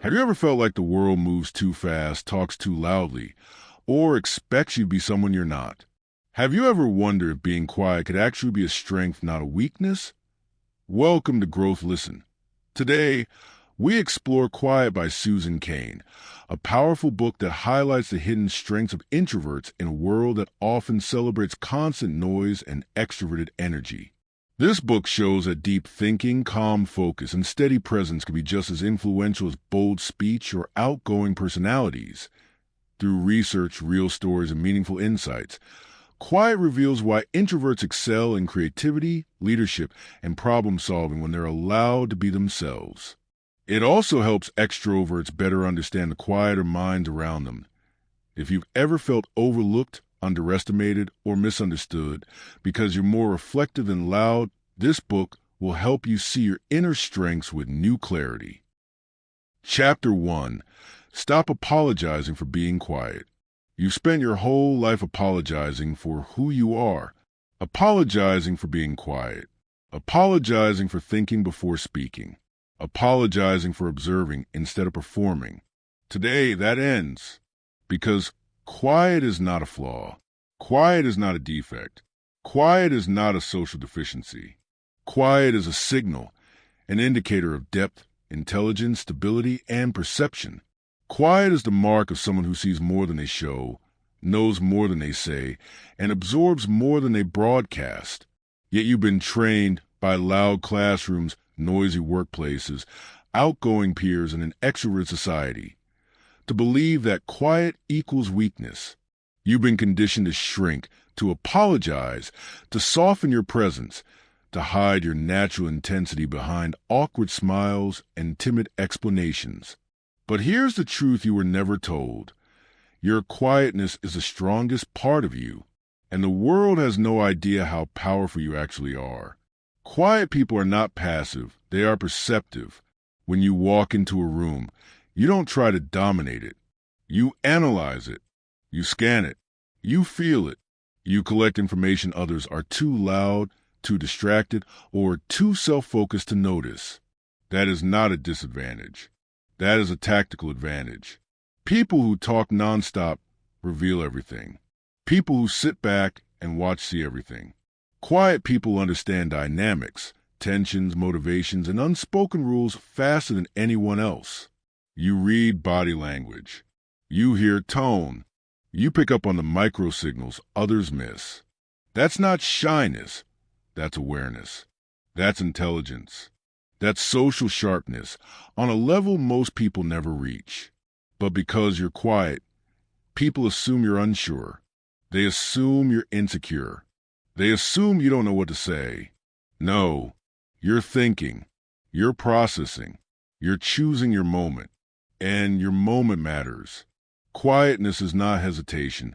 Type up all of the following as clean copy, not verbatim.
Have you ever felt like the world moves too fast, talks too loudly, or expects you to be someone you're not? Have you ever wondered if being quiet could actually be a strength, not a weakness? Welcome to Growth Listen. Today, we explore Quiet by Susan Cain, a powerful book that highlights the hidden strengths of introverts in a world that often celebrates constant noise and extroverted energy. This book shows that deep thinking, calm focus, and steady presence can be just as influential as bold speech or outgoing personalities. Through research, real stories, and meaningful insights, Quiet reveals why introverts excel in creativity, leadership, and problem solving when they're allowed to be themselves. It also helps extroverts better understand the quieter minds around them. If you've ever felt overlooked, underestimated, or misunderstood because you're more reflective than loud, this book will help you see your inner strengths with new clarity. Chapter 1. Stop apologizing for being quiet. You've spent your whole life apologizing for who you are, apologizing for being quiet, apologizing for thinking before speaking, apologizing for observing instead of performing. Today, that ends, because quiet is not a flaw. Quiet is not a defect. Quiet is not a social deficiency. Quiet is a signal, an indicator of depth, intelligence, stability, and perception. Quiet is the mark of someone who sees more than they show, knows more than they say, and absorbs more than they broadcast. Yet you've been trained by loud classrooms, noisy workplaces, outgoing peers, and an extrovert society to believe that quiet equals weakness. You've been conditioned to shrink, to apologize, to soften your presence, to hide your natural intensity behind awkward smiles and timid explanations. But here's the truth you were never told. Your quietness is the strongest part of you, and the world has no idea how powerful you actually are. Quiet people are not passive, they are perceptive. When you walk into a room, you don't try to dominate it. You analyze it. You scan it. You feel it. You collect information others are too loud, too distracted, or too self-focused to notice. That is not a disadvantage. That is a tactical advantage. People who talk nonstop reveal everything. People who sit back and watch see everything. Quiet people understand dynamics, tensions, motivations, and unspoken rules faster than anyone else. You read body language. You hear tone. You pick up on the micro signals others miss. That's not shyness. That's awareness. That's intelligence. That's social sharpness on a level most people never reach. But because you're quiet, people assume you're unsure. They assume you're insecure. They assume you don't know what to say. No, you're thinking. You're processing. You're choosing your moment. And your moment matters. Quietness is not hesitation.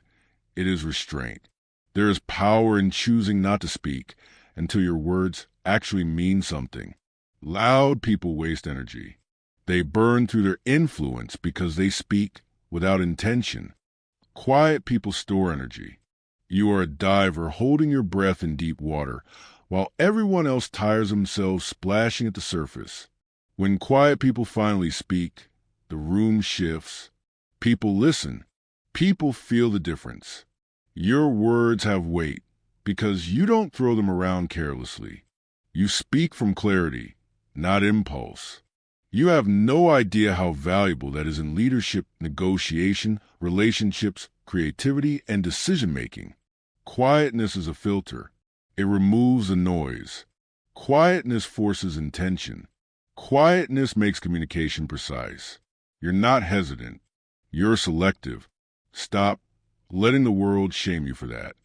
It is restraint. There is power in choosing not to speak until your words actually mean something. Loud people waste energy. They burn through their influence because they speak without intention. Quiet people store energy. You are a diver holding your breath in deep water while everyone else tires themselves splashing at the surface. When quiet people finally speak, the room shifts. People listen. People feel the difference. Your words have weight because you don't throw them around carelessly. You speak from clarity, not impulse. You have no idea how valuable that is in leadership, negotiation, relationships, creativity, and decision-making. Quietness is a filter. It removes the noise. Quietness forces intention. Quietness makes communication precise. You're not hesitant. You're selective. Stop letting the world shame you for that.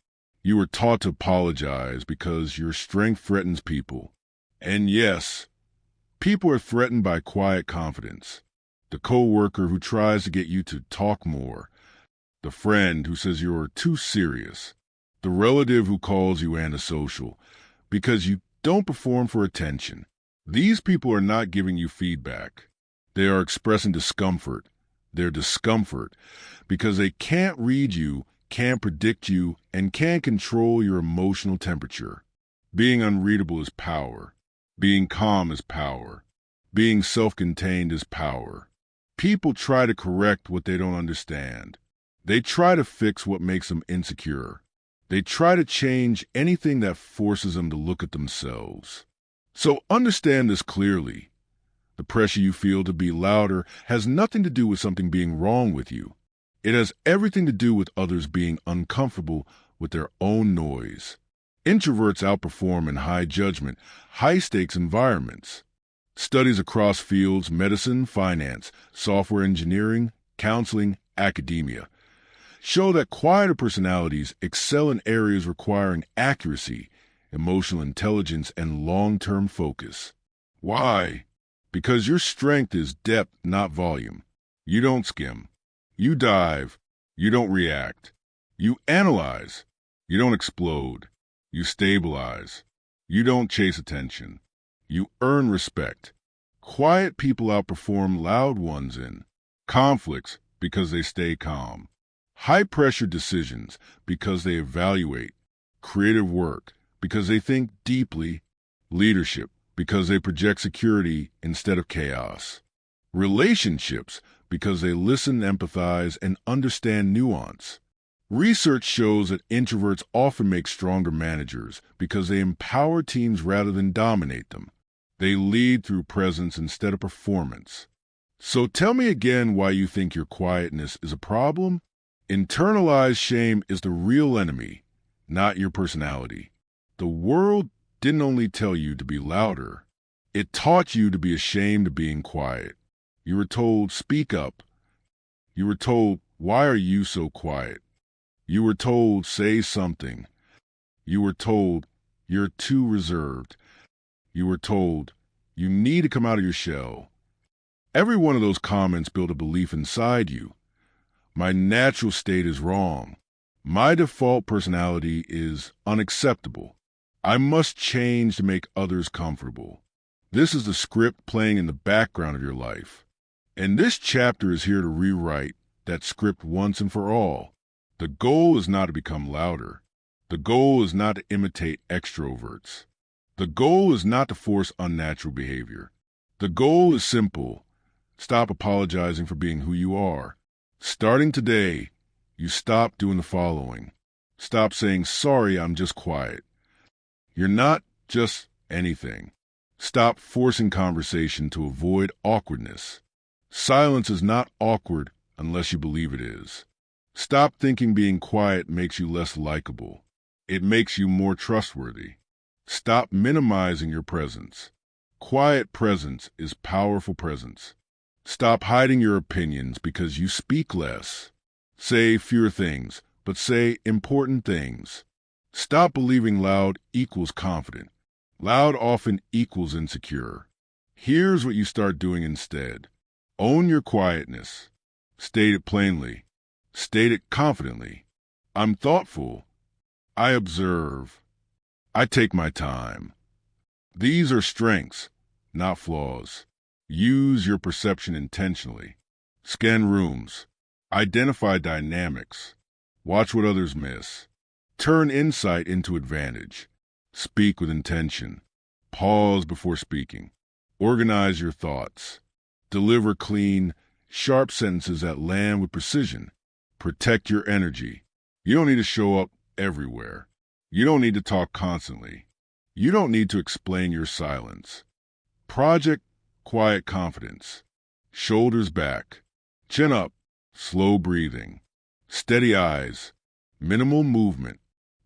You were taught to apologize because your strength threatens people. And yes, people are threatened by quiet confidence. The coworker who tries to get you to talk more. The friend who says you're too serious. The relative who calls you antisocial because you don't perform for attention. These people are not giving you feedback. They are expressing discomfort. Their discomfort because they can't read you, can't predict you, and can't control your emotional temperature. Being unreadable is power. Being calm is power. Being self-contained is power. People try to correct what they don't understand. They try to fix what makes them insecure. They try to change anything that forces them to look at themselves. So understand this clearly. The pressure you feel to be louder has nothing to do with something being wrong with you. It has everything to do with others being uncomfortable with their own noise. Introverts outperform in high judgment, high-stakes environments. Studies across fields, medicine, finance, software engineering, counseling, academia, show that quieter personalities excel in areas requiring accuracy, emotional intelligence, and long-term focus. Why? Because your strength is depth, not volume. You don't skim. You dive. You don't react. You analyze. You don't explode. You stabilize. You don't chase attention. You earn respect. Quiet people outperform loud ones in conflicts because they stay calm, high-pressure decisions because they evaluate, creative work because they think deeply, leadership because they project security instead of chaos, relationships because they listen, empathize, and understand nuance. Research shows that introverts often make stronger managers because they empower teams rather than dominate them. They lead through presence instead of performance. So tell me again why you think your quietness is a problem. Internalized shame is the real enemy, not your personality. The world didn't only tell you to be louder. It taught you to be ashamed of being quiet. You were told, speak up. You were told, why are you so quiet? You were told, say something. You were told, you're too reserved. You were told, you need to come out of your shell. Every one of those comments built a belief inside you. My natural state is wrong. My default personality is unacceptable. I must change to make others comfortable. This is the script playing in the background of your life. And this chapter is here to rewrite that script once and for all. The goal is not to become louder. The goal is not to imitate extroverts. The goal is not to force unnatural behavior. The goal is simple. Stop apologizing for being who you are. Starting today, you stop doing the following. Stop saying, sorry, I'm just quiet. You're not just anything. Stop forcing conversation to avoid awkwardness. Silence is not awkward unless you believe it is. Stop thinking being quiet makes you less likable. It makes you more trustworthy. Stop minimizing your presence. Quiet presence is powerful presence. Stop hiding your opinions because you speak less. Say fewer things, but say important things. Stop believing loud equals confident. Loud often equals insecure. Here's what you start doing instead. Own your quietness. State it plainly. State it confidently. I'm thoughtful. I observe. I take my time. These are strengths, not flaws. Use your perception intentionally. Scan rooms. Identify dynamics. Watch what others miss. Turn insight into advantage. Speak with intention. Pause before speaking. Organize your thoughts. Deliver clean, sharp sentences that land with precision. Protect your energy. You don't need to show up everywhere. You don't need to talk constantly. You don't need to explain your silence. Project quiet confidence. Shoulders back. Chin up. Slow breathing. Steady eyes. Minimal movement.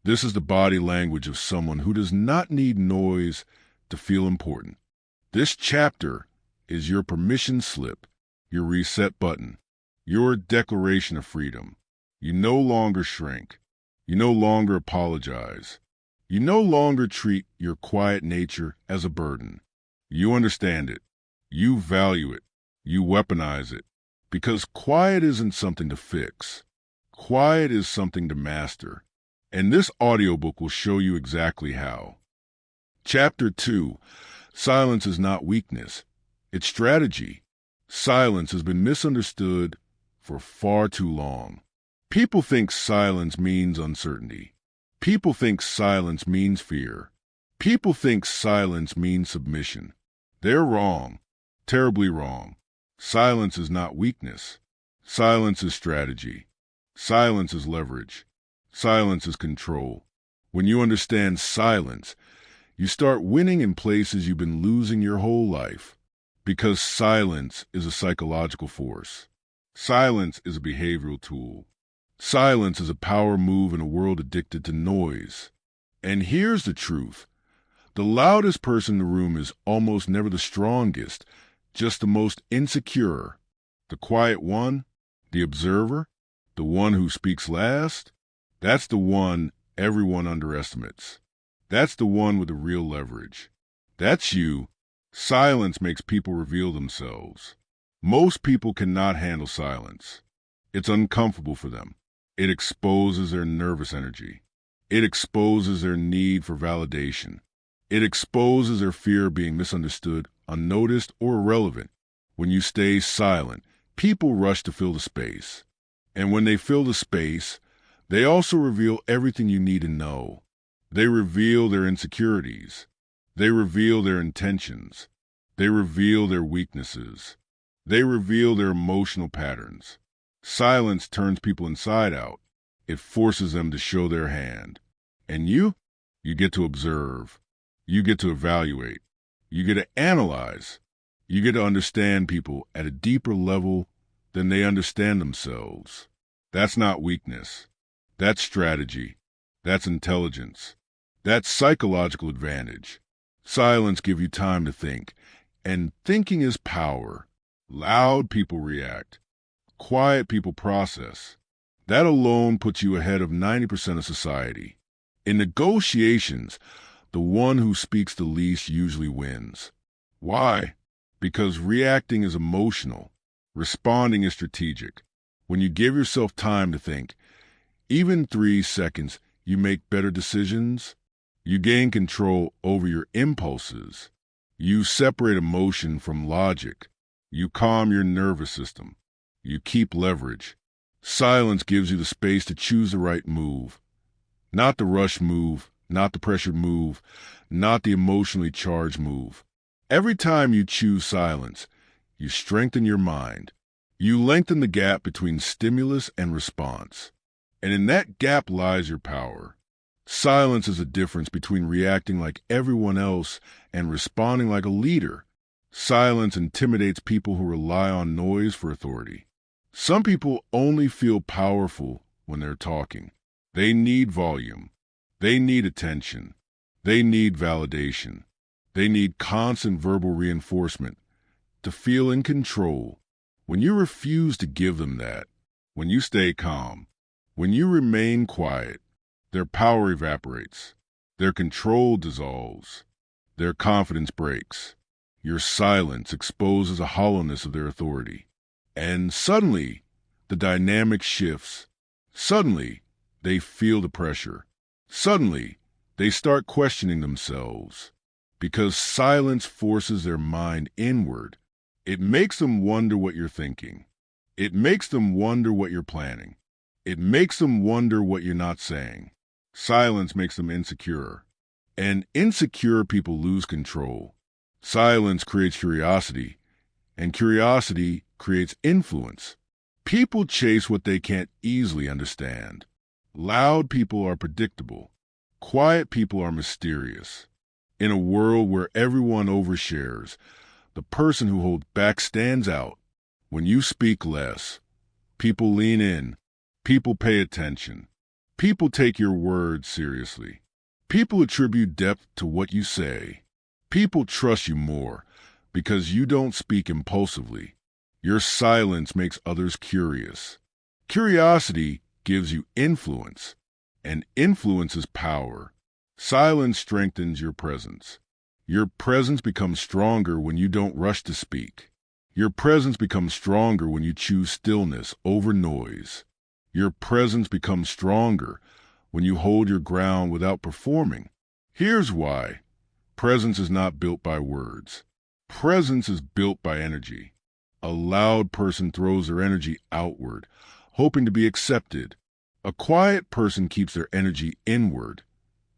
This is the body language of someone who does not need noise to feel important. This chapter is your permission slip, your reset button, your declaration of freedom. You no longer shrink. You no longer apologize. You no longer treat your quiet nature as a burden. You understand it. You value it. You weaponize it. Because quiet isn't something to fix. Quiet is something to master. And this audiobook will show you exactly how. Chapter 2. Silence is not weakness. It's strategy. Silence has been misunderstood for far too long. People think silence means uncertainty. People think silence means fear. People think silence means submission. They're wrong. Terribly wrong. Silence is not weakness. Silence is strategy. Silence is leverage. Silence is control. When you understand silence, you start winning in places you've been losing your whole life. Because silence is a psychological force. Silence is a behavioral tool. Silence is a power move in a world addicted to noise. And here's the truth. The loudest person in the room is almost never the strongest, just the most insecure. The quiet one, the observer, the one who speaks last, that's the one everyone underestimates. That's the one with the real leverage. That's you. Silence makes people reveal themselves. Most people cannot handle silence. It's uncomfortable for them. It exposes their nervous energy. It exposes their need for validation. It exposes their fear of being misunderstood, unnoticed, or irrelevant. When you stay silent, people rush to fill the space. And when they fill the space, they also reveal everything you need to know. They reveal their insecurities. They reveal their intentions. They reveal their weaknesses. They reveal their emotional patterns. Silence turns people inside out. It forces them to show their hand. And you get to observe. You get to evaluate. You get to analyze. You get to understand people at a deeper level than they understand themselves. That's not weakness. That's strategy. That's intelligence. That's psychological advantage. Silence gives you time to think. And thinking is power. Loud people react. Quiet people process. That alone puts you ahead of 90% of society. In negotiations, the one who speaks the least usually wins. Why? Because reacting is emotional. Responding is strategic. When you give yourself time to think, even 3 seconds, you make better decisions. You gain control over your impulses. You separate emotion from logic. You calm your nervous system. You keep leverage. Silence gives you the space to choose the right move. Not the rush move, not the pressured move, not the emotionally charged move. Every time you choose silence, you strengthen your mind. You lengthen the gap between stimulus and response. And in that gap lies your power. Silence is the difference between reacting like everyone else and responding like a leader. Silence intimidates people who rely on noise for authority. Some people only feel powerful when they're talking. They need volume. They need attention. They need validation. They need constant verbal reinforcement to feel in control. When you refuse to give them that, when you stay calm, when you remain quiet, their power evaporates. Their control dissolves. Their confidence breaks. Your silence exposes a hollowness of their authority. And suddenly, the dynamic shifts. Suddenly, they feel the pressure. Suddenly, they start questioning themselves. Because silence forces their mind inward. It makes them wonder what you're thinking. It makes them wonder what you're planning. It makes them wonder what you're not saying. Silence makes them insecure. And insecure people lose control. Silence creates curiosity. And curiosity creates influence. People chase what they can't easily understand. Loud people are predictable. Quiet people are mysterious. In a world where everyone overshares, the person who holds back stands out. When you speak less, people lean in. People pay attention. People take your words seriously. People attribute depth to what you say. People trust you more because you don't speak impulsively. Your silence makes others curious. Curiosity gives you influence, and influence is power. Silence strengthens your presence. Your presence becomes stronger when you don't rush to speak. Your presence becomes stronger when you choose stillness over noise. Your presence becomes stronger when you hold your ground without performing. Here's why. Presence is not built by words. Presence is built by energy. A loud person throws their energy outward, hoping to be accepted. A quiet person keeps their energy inward,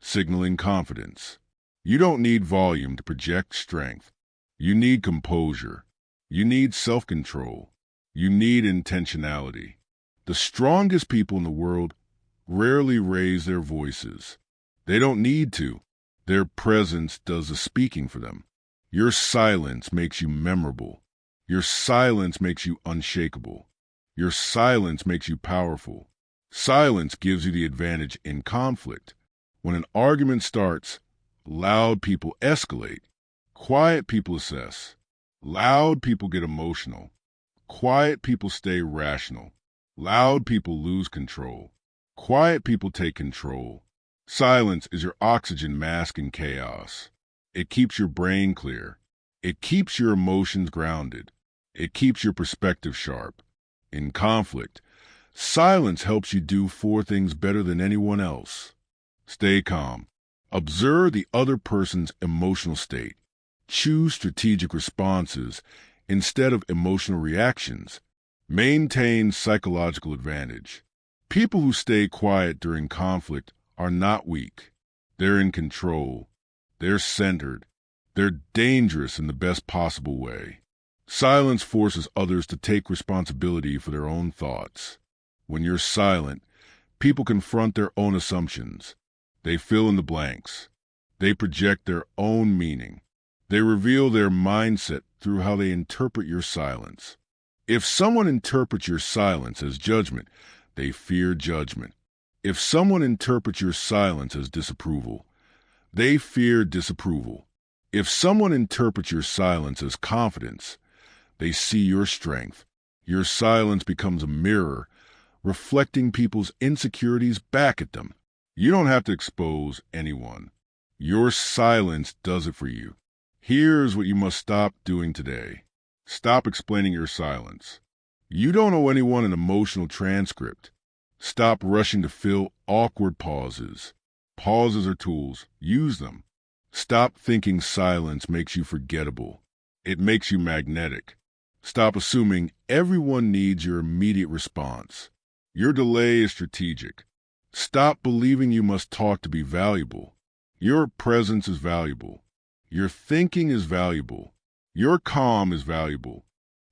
signaling confidence. You don't need volume to project strength. You need composure. You need self-control. You need intentionality. The strongest people in the world rarely raise their voices. They don't need to. Their presence does the speaking for them. Your silence makes you memorable. Your silence makes you unshakable. Your silence makes you powerful. Silence gives you the advantage in conflict. When an argument starts, loud people escalate. Quiet people assess. Loud people get emotional. Quiet people stay rational. Loud people lose control. Quiet people take control. Silence is your oxygen mask in chaos. It keeps your brain clear. It keeps your emotions grounded. It keeps your perspective sharp. In conflict, silence helps you do four things better than anyone else. Stay calm. Observe the other person's emotional state. Choose strategic responses instead of emotional reactions. Maintain psychological advantage. People who stay quiet during conflict are not weak. They're in control. They're centered. They're dangerous in the best possible way. Silence forces others to take responsibility for their own thoughts. When you're silent, people confront their own assumptions. They fill in the blanks. They project their own meaning. They reveal their mindset through how they interpret your silence. If someone interprets your silence as judgment, they fear judgment. If someone interprets your silence as disapproval, they fear disapproval. If someone interprets your silence as confidence, they see your strength. Your silence becomes a mirror, reflecting people's insecurities back at them. You don't have to expose anyone. Your silence does it for you. Here's what you must stop doing today. Stop explaining your silence. You don't owe anyone an emotional transcript. Stop rushing to fill awkward pauses. Pauses are tools. Use them. Stop thinking silence makes you forgettable. It makes you magnetic. Stop assuming everyone needs your immediate response. Your delay is strategic. Stop believing you must talk to be valuable. Your presence is valuable. Your thinking is valuable. Your calm is valuable.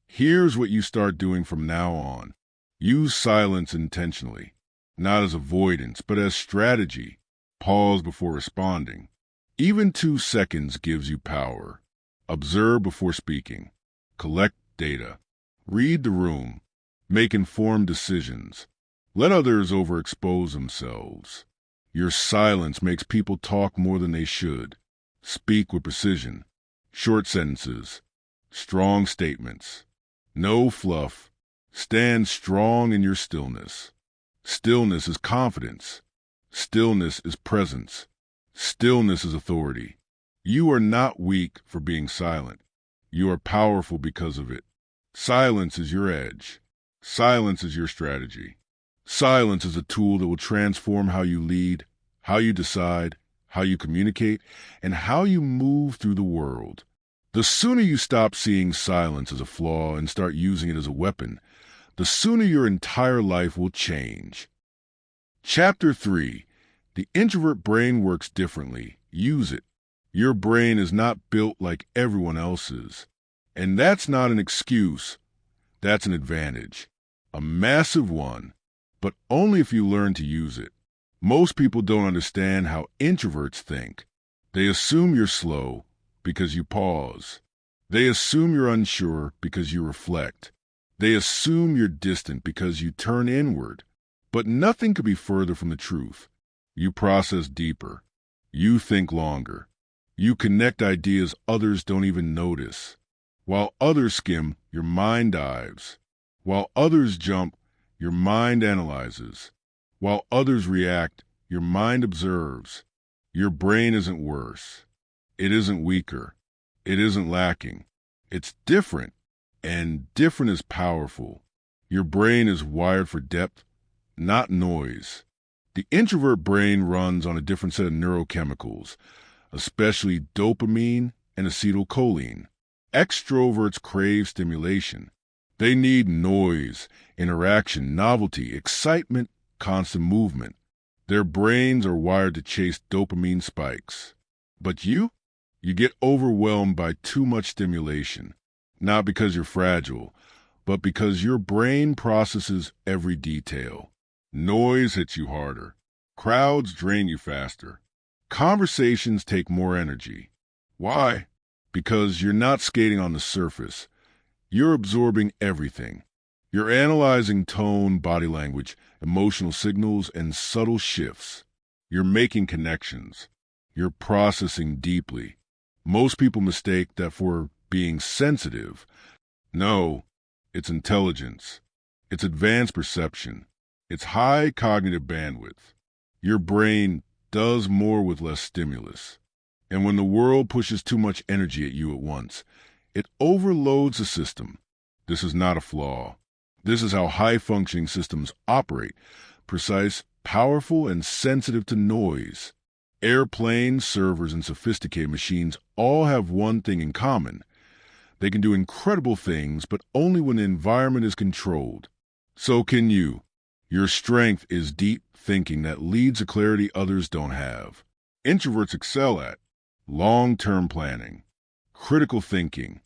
Here's what you start doing from now on. Use silence intentionally, not as avoidance, but as strategy. Pause before responding. Even 2 seconds gives you power. Observe before speaking. Collect data. Read the room. Make informed decisions. Let others overexpose themselves. Your silence makes people talk more than they should. Speak with precision. Short sentences. Strong statements. No fluff. Stand strong in your stillness. Stillness is confidence. Stillness is presence. Stillness is authority. You are not weak for being silent. You are powerful because of it. Silence is your edge. Silence is your strategy. Silence is a tool that will transform how you lead, how you decide, how you communicate, and how you move through the world. The sooner you stop seeing silence as a flaw and start using it as a weapon, the sooner your entire life will change. Chapter 3. The introvert brain works differently. Use it. Your brain is not built like everyone else's. And that's not an excuse. That's an advantage. A massive one. But only if you learn to use it. Most people don't understand how introverts think. They assume you're slow because you pause. They assume you're unsure because you reflect. They assume you're distant because you turn inward. But nothing could be further from the truth. You process deeper. You think longer. You connect ideas others don't even notice. While others skim, your mind dives. While others jump, your mind analyzes. While others react, your mind observes. Your brain isn't worse. It isn't weaker. It isn't lacking. It's different, and different is powerful. Your brain is wired for depth, not noise. The introvert brain runs on a different set of neurochemicals, especially dopamine and acetylcholine. Extroverts crave stimulation. They need noise, interaction, novelty, excitement, constant movement. Their brains are wired to chase dopamine spikes. But you get overwhelmed by too much stimulation. Not because you're fragile, but because your brain processes every detail. Noise hits you harder. Crowds drain you faster. Conversations take more energy. Why? Because you're not skating on the surface. You're absorbing everything. You're analyzing tone, body language, emotional signals, and subtle shifts. You're making connections. You're processing deeply. Most people mistake that for being sensitive. No, it's intelligence. It's advanced perception. It's high cognitive bandwidth. Your brain does more with less stimulus. And when the world pushes too much energy at you at once, it overloads the system. This is not a flaw. This is how high-functioning systems operate: precise, powerful, and sensitive to noise. Airplanes, servers, and sophisticated machines all have one thing in common. They can do incredible things, but only when the environment is controlled. So can you. Your strength is deep thinking that leads to clarity others don't have. Introverts excel at long-term planning, critical thinking,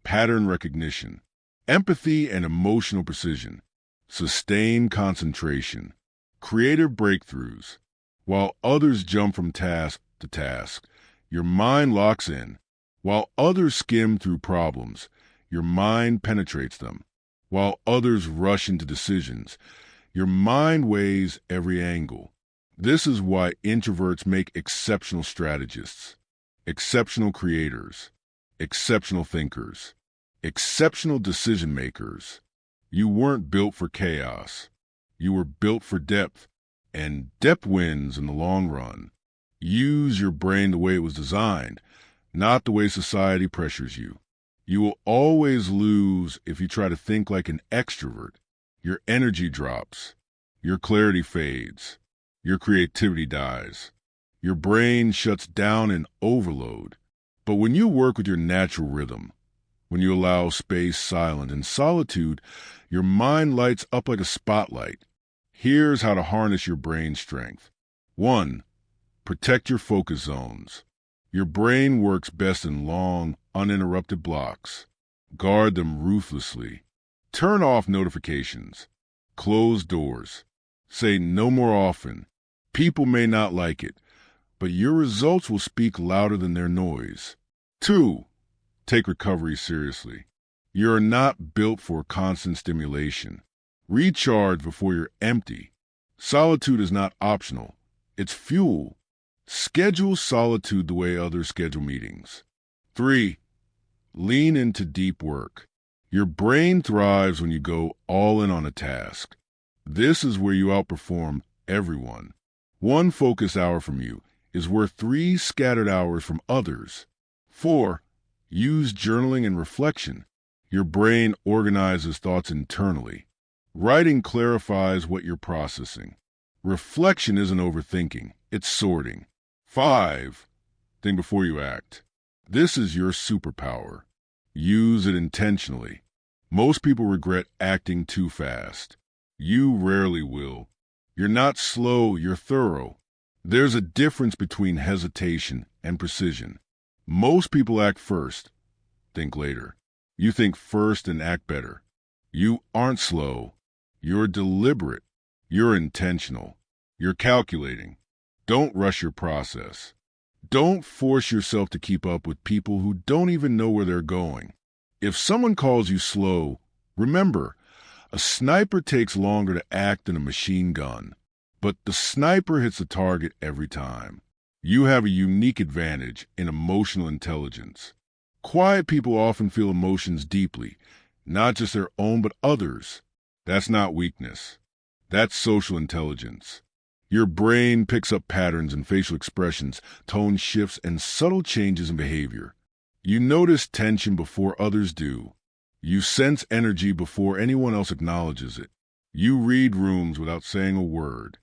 pattern recognition, empathy and emotional precision, sustained concentration, creative breakthroughs. While others jump from task to task, your mind locks in. While others skim through problems, your mind penetrates them. While others rush into decisions, your mind weighs every angle. This is why introverts make exceptional strategists, exceptional creators, exceptional thinkers, exceptional decision makers. You weren't built for chaos. You were built for depth, and depth wins in the long run. Use your brain the way it was designed, not the way society pressures you. You will always lose if you try to think like an extrovert. Your energy drops. Your clarity fades. Your creativity dies. Your brain shuts down in overload. But when you work with your natural rhythm, when you allow space, silence, and solitude, your mind lights up like a spotlight. Here's how to harness your brain strength. 1. Protect your focus zones. Your brain works best in long, uninterrupted blocks. Guard them ruthlessly. Turn off notifications. Close doors. Say no more often. People may not like it, but your results will speak louder than their noise. 2. Take recovery seriously. You're not built for constant stimulation. Recharge before you're empty. Solitude is not optional. It's fuel. Schedule solitude the way others schedule meetings. 3. Lean into deep work. Your brain thrives when you go all in on a task. This is where you outperform everyone. 1 focus hour from you is worth 3 scattered hours from others. 4. Use journaling and reflection. Your brain organizes thoughts internally. Writing clarifies what you're processing. Reflection isn't overthinking, it's sorting. 5. Think before you act. This is your superpower. Use it intentionally. Most people regret acting too fast. You rarely will. You're not slow, you're thorough. There's a difference between hesitation and precision. Most people act first, think later. You think first and act better. You aren't slow. You're deliberate. You're intentional. You're calculating. Don't rush your process. Don't force yourself to keep up with people who don't even know where they're going. If someone calls you slow, remember, a sniper takes longer to act than a machine gun, but the sniper hits the target every time. You have a unique advantage in emotional intelligence. Quiet people often feel emotions deeply, not just their own but others. That's not weakness. That's social intelligence. Your brain picks up patterns in facial expressions, tone shifts, and subtle changes in behavior. You notice tension before others do. You sense energy before anyone else acknowledges it. You read rooms without saying a word.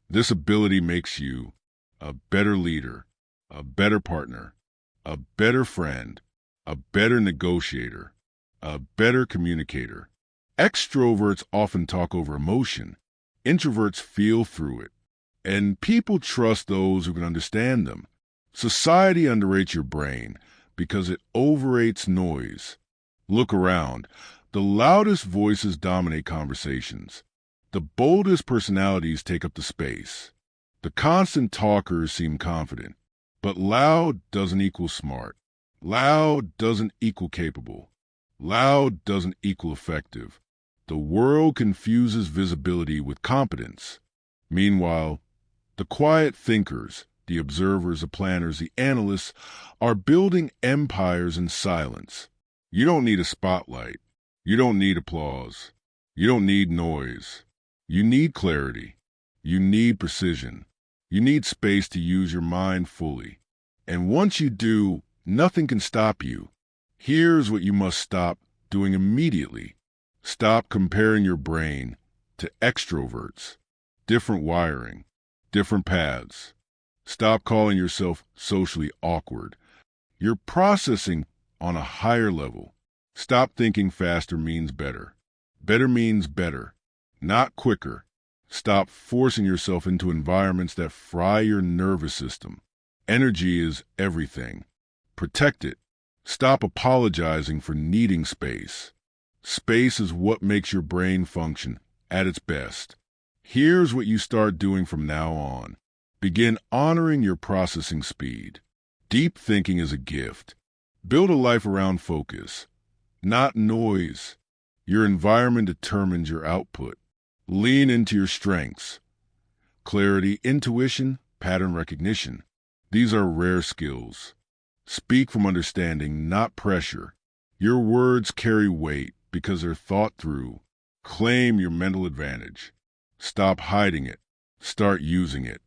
This ability makes you a better leader, a better partner, a better friend, a better negotiator, a better communicator. Extroverts often talk over emotion. Introverts feel through it. And people trust those who can understand them. Society underrates your brain because it overrates noise. Look around. The loudest voices dominate conversations. The boldest personalities take up the space. The constant talkers seem confident. But loud doesn't equal smart. Loud doesn't equal capable. Loud doesn't equal effective. The world confuses visibility with competence. Meanwhile, the quiet thinkers, the observers, the planners, the analysts are building empires in silence. You don't need a spotlight. You don't need applause. You don't need noise. You need clarity. You need precision. You need space to use your mind fully. And once you do, nothing can stop you. Here's what you must stop doing immediately. Stop comparing your brain to extroverts. Different wiring, different paths. Stop calling yourself socially awkward. You're processing on a higher level. Stop thinking faster means better. Better means better, not quicker. Stop forcing yourself into environments that fry your nervous system. Energy is everything. Protect it. Stop apologizing for needing space. Space is what makes your brain function at its best. Here's what you start doing from now on. Begin honoring your processing speed. Deep thinking is a gift. Build a life around focus, not noise. Your environment determines your output. Lean into your strengths. Clarity, intuition, pattern recognition. These are rare skills. Speak from understanding, not pressure. Your words carry weight because they're thought through. Claim your mental advantage. Stop hiding it. Start using it.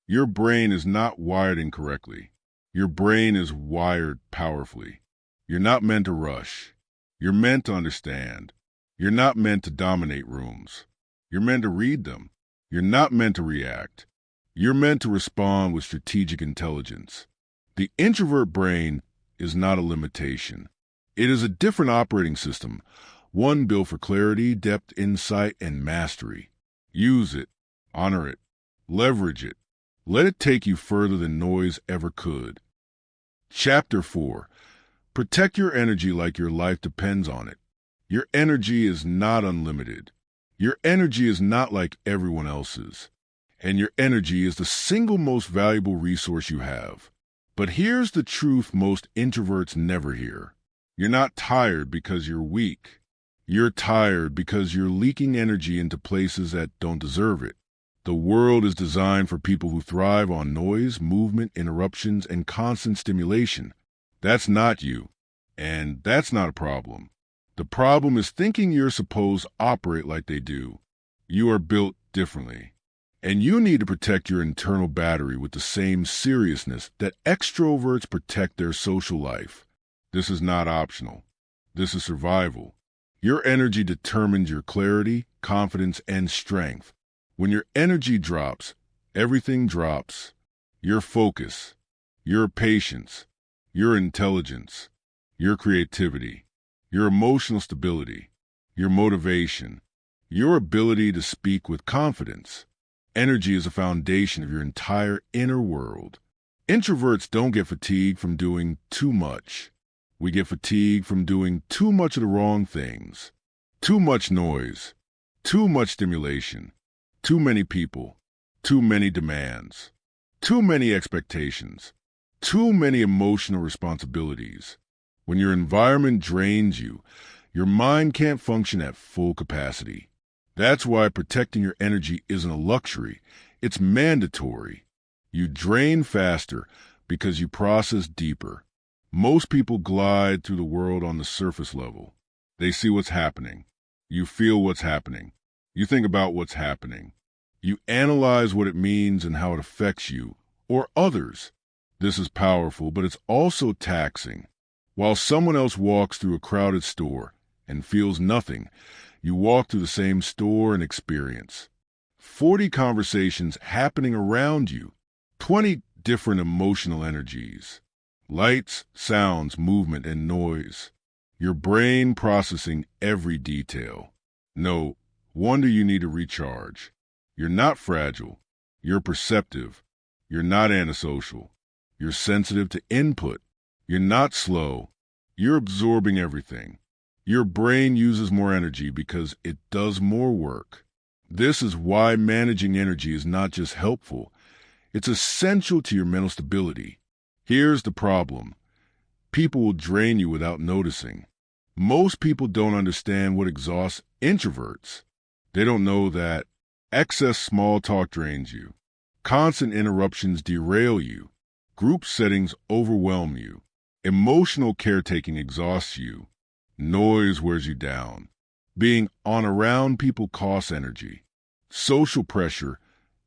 Your brain is not wired incorrectly. Your brain is wired powerfully. You're not meant to rush. You're meant to understand. You're not meant to dominate rooms. You're meant to read them. You're not meant to react. You're meant to respond with strategic intelligence. The introvert brain is not a limitation. It is a different operating system, one built for clarity, depth, insight, and mastery. Use it, honor it, leverage it. Let it take you further than noise ever could. Chapter 4. Protect your energy like your life depends on it. Your energy is not unlimited. Your energy is not like everyone else's. And your energy is the single most valuable resource you have. But here's the truth most introverts never hear. You're not tired because you're weak. You're tired because you're leaking energy into places that don't deserve it. The world is designed for people who thrive on noise, movement, interruptions, and constant stimulation. That's not you. And that's not a problem. The problem is thinking you're supposed to operate like they do. You are built differently. And you need to protect your internal battery with the same seriousness that extroverts protect their social life. This is not optional. This is survival. Your energy determines your clarity, confidence, and strength. When your energy drops, everything drops. Your focus, your patience, your intelligence, your creativity, your emotional stability, your motivation, your ability to speak with confidence. Energy is a foundation of your entire inner world. Introverts don't get fatigued from doing too much. We get fatigued from doing too much of the wrong things. Too much noise, too much stimulation, too many people, too many demands, too many expectations, too many emotional responsibilities. When your environment drains you, your mind can't function at full capacity. That's why protecting your energy isn't a luxury. It's mandatory. You drain faster because you process deeper. Most people glide through the world on the surface level. They see what's happening. You feel what's happening. You think about what's happening. You analyze what it means and how it affects you or others. This is powerful, but it's also taxing. While someone else walks through a crowded store and feels nothing, you walk through the same store and experience 40 conversations happening around you, 20 different emotional energies, lights, sounds, movement, and noise. Your brain processing every detail. No wonder you need to recharge. You're not fragile. You're perceptive. You're not antisocial. You're sensitive to input. You're not slow. You're absorbing everything. Your brain uses more energy because it does more work. This is why managing energy is not just helpful, it's essential to your mental stability. Here's the problem. People will drain you without noticing. Most people don't understand what exhausts introverts. They don't know that excess small talk drains you. Constant interruptions derail you. Group settings overwhelm you. Emotional caretaking exhausts you. Noise wears you down. Being on around people costs energy. Social pressure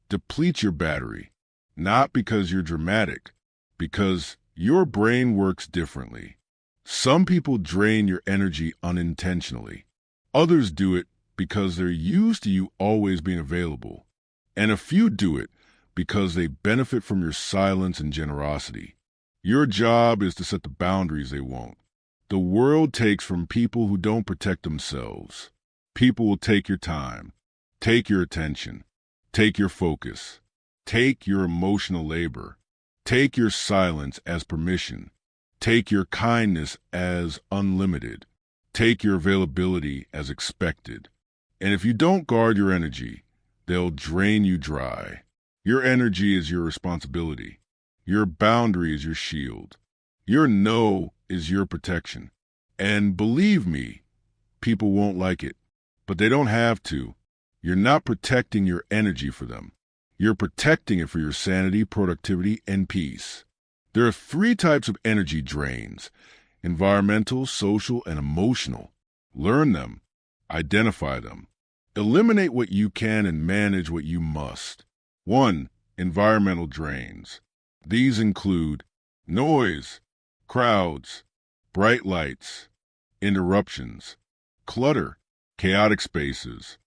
depletes your battery, not because you're dramatic, because your brain works differently. Some people drain your energy unintentionally. Others do it because they're used to you always being available. And a few do it because they benefit from your silence and generosity. Your job is to set the boundaries they won't. The world takes from people who don't protect themselves. People will take your time, take your attention, take your focus, take your emotional labor, take your silence as permission, take your kindness as unlimited, take your availability as expected. And if you don't guard your energy, they'll drain you dry. Your energy is your responsibility. Your boundary is your shield. Your no is your protection. And believe me, people won't like it, but they don't have to. You're not protecting your energy for them. You're protecting it for your sanity, productivity, and peace. There are 3 types of energy drains: environmental, social, and emotional. Learn them. Identify them. Eliminate what you can and manage what you must. 1. Environmental drains. These include noise, crowds, bright lights, interruptions, clutter, chaotic spaces,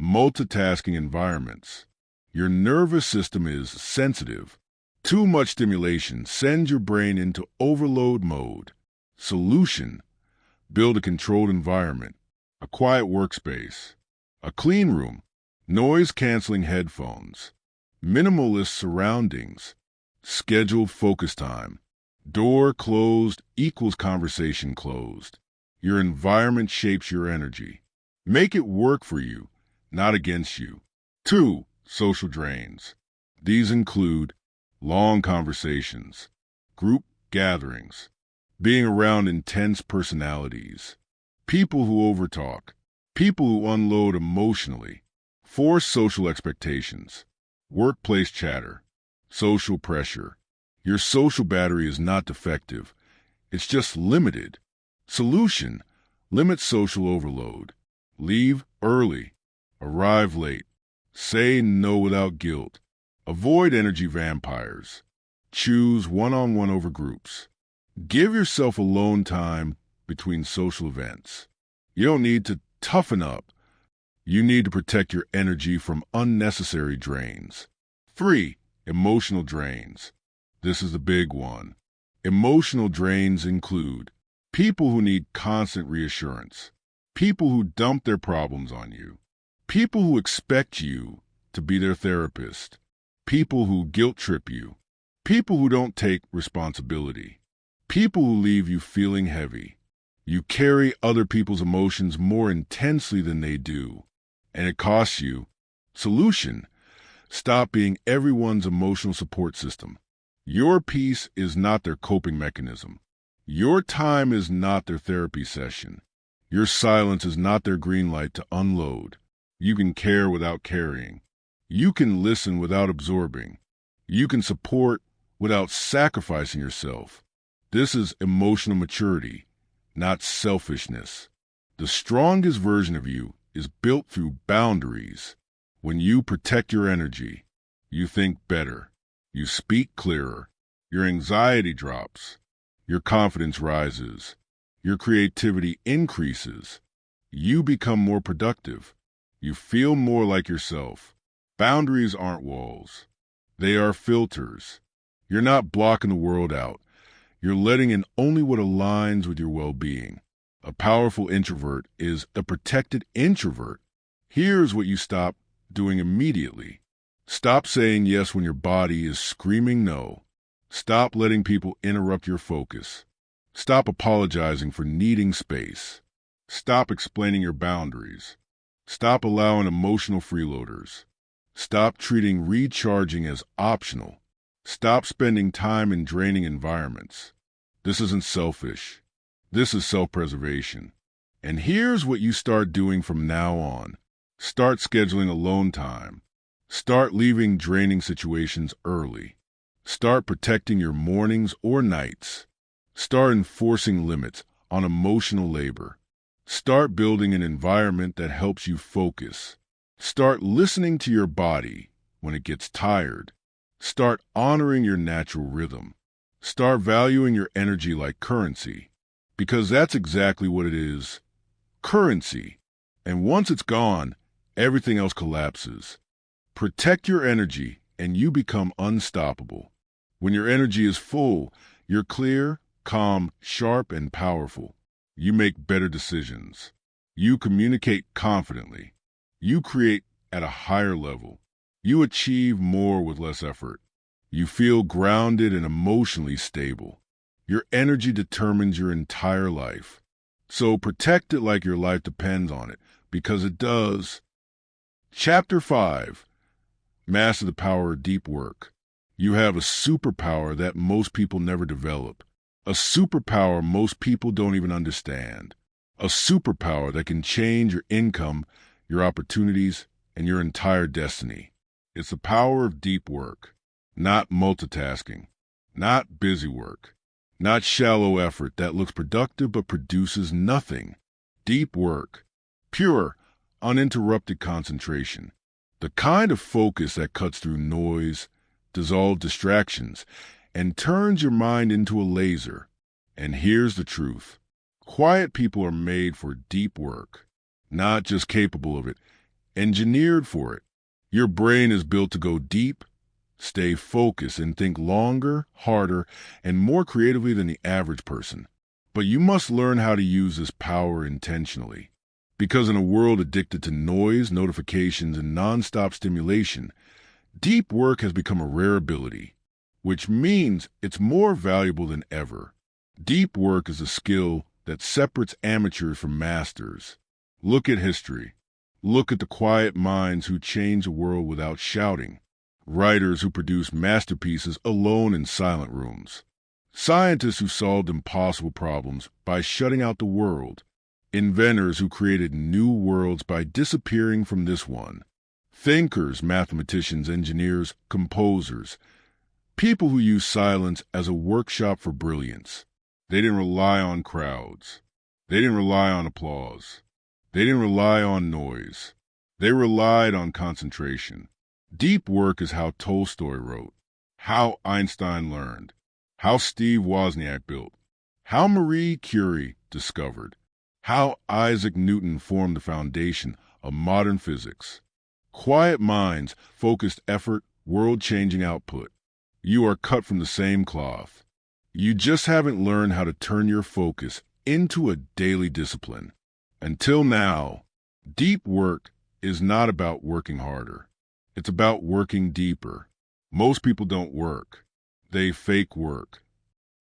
multitasking environments. Your nervous system is sensitive. Too much stimulation sends your brain into overload mode. Solution: build a controlled environment, a quiet workspace, a clean room, noise-canceling headphones, minimalist surroundings, scheduled focus time. Door closed equals conversation closed. Your environment shapes your energy. Make it work for you, not against you. 2. Social drains. These include long conversations, group gatherings, being around intense personalities, people who overtalk, people who unload emotionally, forced social expectations, workplace chatter, social pressure. Your social battery is not defective. It's just limited. Solution: limit social overload. Leave early. Arrive late. Say no without guilt. Avoid energy vampires. Choose one-on-one over groups. Give yourself alone time between social events. You don't need to toughen up. You need to protect your energy from unnecessary drains. 3. Emotional drains. This is the big one. Emotional drains include people who need constant reassurance, people who dump their problems on you, people who expect you to be their therapist, people who guilt trip you, people who don't take responsibility, people who leave you feeling heavy. You carry other people's emotions more intensely than they do, and it costs you. Solution: stop being everyone's emotional support system. Your peace is not their coping mechanism. Your time is not their therapy session. Your silence is not their green light to unload. You can care without carrying. You can listen without absorbing. You can support without sacrificing yourself. This is emotional maturity, not selfishness. The strongest version of you is built through boundaries. When you protect your energy, you think better. You speak clearer. Your anxiety drops. Your confidence rises. Your creativity increases. You become more productive. You feel more like yourself. Boundaries aren't walls. They are filters. You're not blocking the world out. You're letting in only what aligns with your well-being. A powerful introvert is a protected introvert. Here's what you stop doing immediately. Stop saying yes when your body is screaming no. Stop letting people interrupt your focus. Stop apologizing for needing space. Stop explaining your boundaries. Stop allowing emotional freeloaders. Stop treating recharging as optional. Stop spending time in draining environments. This isn't selfish. This is self-preservation. And here's what you start doing from now on. Start scheduling alone time. Start leaving draining situations early. Start protecting your mornings or nights. Start enforcing limits on emotional labor. Start building an environment that helps you focus. Start listening to your body when it gets tired. Start honoring your natural rhythm. Start valuing your energy like currency, because that's exactly what it is, currency. And once it's gone, everything else collapses. Protect your energy and you become unstoppable. When your energy is full, you're clear, calm, sharp, and powerful. You make better decisions. You communicate confidently. You create at a higher level. You achieve more with less effort. You feel grounded and emotionally stable. Your energy determines your entire life. So protect it like your life depends on it, because it does. Chapter 5. Master the power of deep work. You have a superpower that most people never develop. A superpower most people don't even understand. A superpower that can change your income, your opportunities, and your entire destiny. It's the power of deep work. Not multitasking. Not busy work. Not shallow effort that looks productive but produces nothing. Deep work. Pure, uninterrupted concentration. The kind of focus that cuts through noise, dissolves distractions, and turns your mind into a laser. And here's the truth. Quiet people are made for deep work. Not just capable of it, engineered for it. Your brain is built to go deep, stay focused, and think longer, harder, and more creatively than the average person. But you must learn how to use this power intentionally. Because in a world addicted to noise, notifications, and nonstop stimulation, deep work has become a rare ability, which means it's more valuable than ever. Deep work is a skill that separates amateurs from masters. Look at history. Look at the quiet minds who change the world without shouting. Writers who produce masterpieces alone in silent rooms. Scientists who solved impossible problems by shutting out the world. Inventors who created new worlds by disappearing from this one. Thinkers, mathematicians, engineers, composers. People who use silence as a workshop for brilliance. They didn't rely on crowds. They didn't rely on applause. They didn't rely on noise. They relied on concentration. Deep work is how Tolstoy wrote, how Einstein learned, how Steve Wozniak built, how Marie Curie discovered, how Isaac Newton formed the foundation of modern physics. Quiet minds, focused effort, world-changing output. You are cut from the same cloth. You just haven't learned how to turn your focus into a daily discipline. Until now, deep work is not about working harder. It's about working deeper. Most people don't work. They fake work.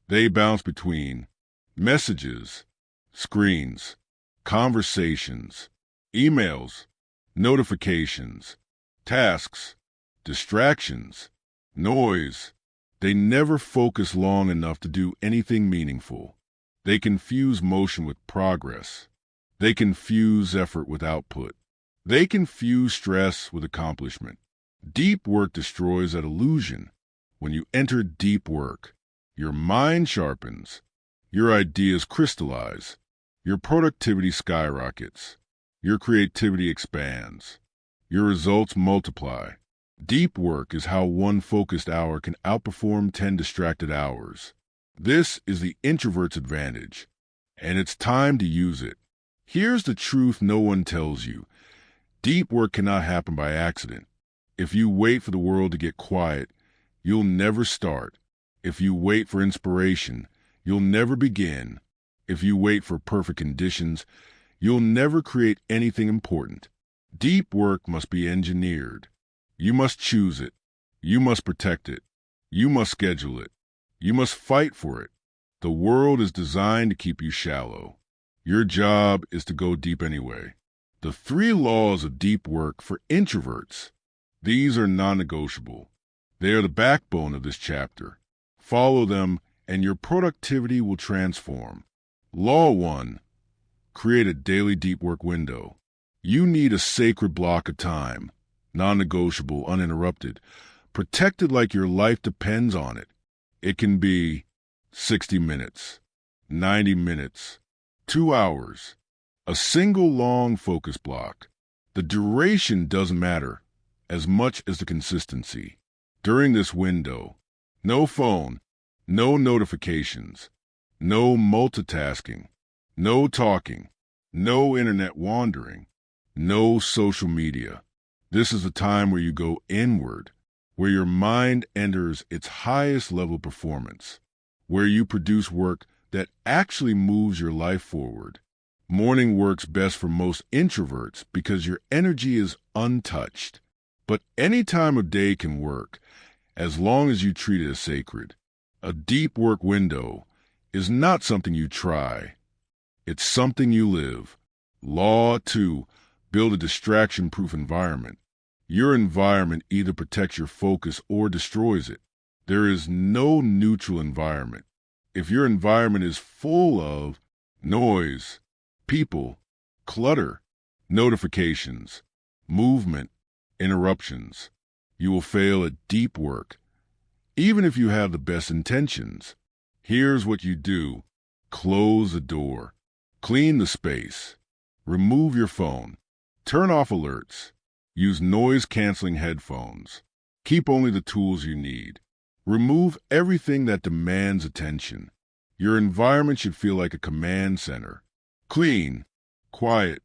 They bounce between messages, screens, conversations, emails, notifications, tasks, distractions, noise. They never focus long enough to do anything meaningful. They confuse motion with progress. They confuse effort with output. They confuse stress with accomplishment. Deep work destroys that illusion. When you enter deep work, your mind sharpens, your ideas crystallize, your productivity skyrockets, your creativity expands, your results multiply. Deep work is how one focused hour can outperform 10 distracted hours. This is the introvert's advantage, and it's time to use it. Here's the truth no one tells you. Deep work cannot happen by accident. If you wait for the world to get quiet, you'll never start. If you wait for inspiration, you'll never begin. If you wait for perfect conditions, you'll never create anything important. Deep work must be engineered. You must choose it. You must protect it. You must schedule it. You must fight for it. The world is designed to keep you shallow. Your job is to go deep anyway. The 3 laws of deep work for introverts. These are non-negotiable. They are the backbone of this chapter. Follow them and your productivity will transform. Law 1. Create a daily deep work window. You need a sacred block of time, non-negotiable, uninterrupted, protected like your life depends on it. It can be 60 minutes, 90 minutes, 2 hours, a single long focus block. The duration doesn't matter as much as the consistency. During this window, no phone, no notifications, no multitasking, no talking, no internet wandering, no social media. This is a time where you go inward, where your mind enters its highest level of performance, where you produce work that actually moves your life forward. Morning works best for most introverts because your energy is untouched. But any time of day can work, as long as you treat it as sacred. A deep work window is not something you try. It's something you live. Law 2. Build a distraction-proof environment. Your environment either protects your focus or destroys it. There is no neutral environment. If your environment is full of noise, people, clutter, notifications, movement, interruptions, you will fail at deep work. Even if you have the best intentions, here's what you do. Close the door. Clean the space. Remove your phone. Turn off alerts. Use noise-canceling headphones. Keep only the tools you need. Remove everything that demands attention. Your environment should feel like a command center. Clean, quiet,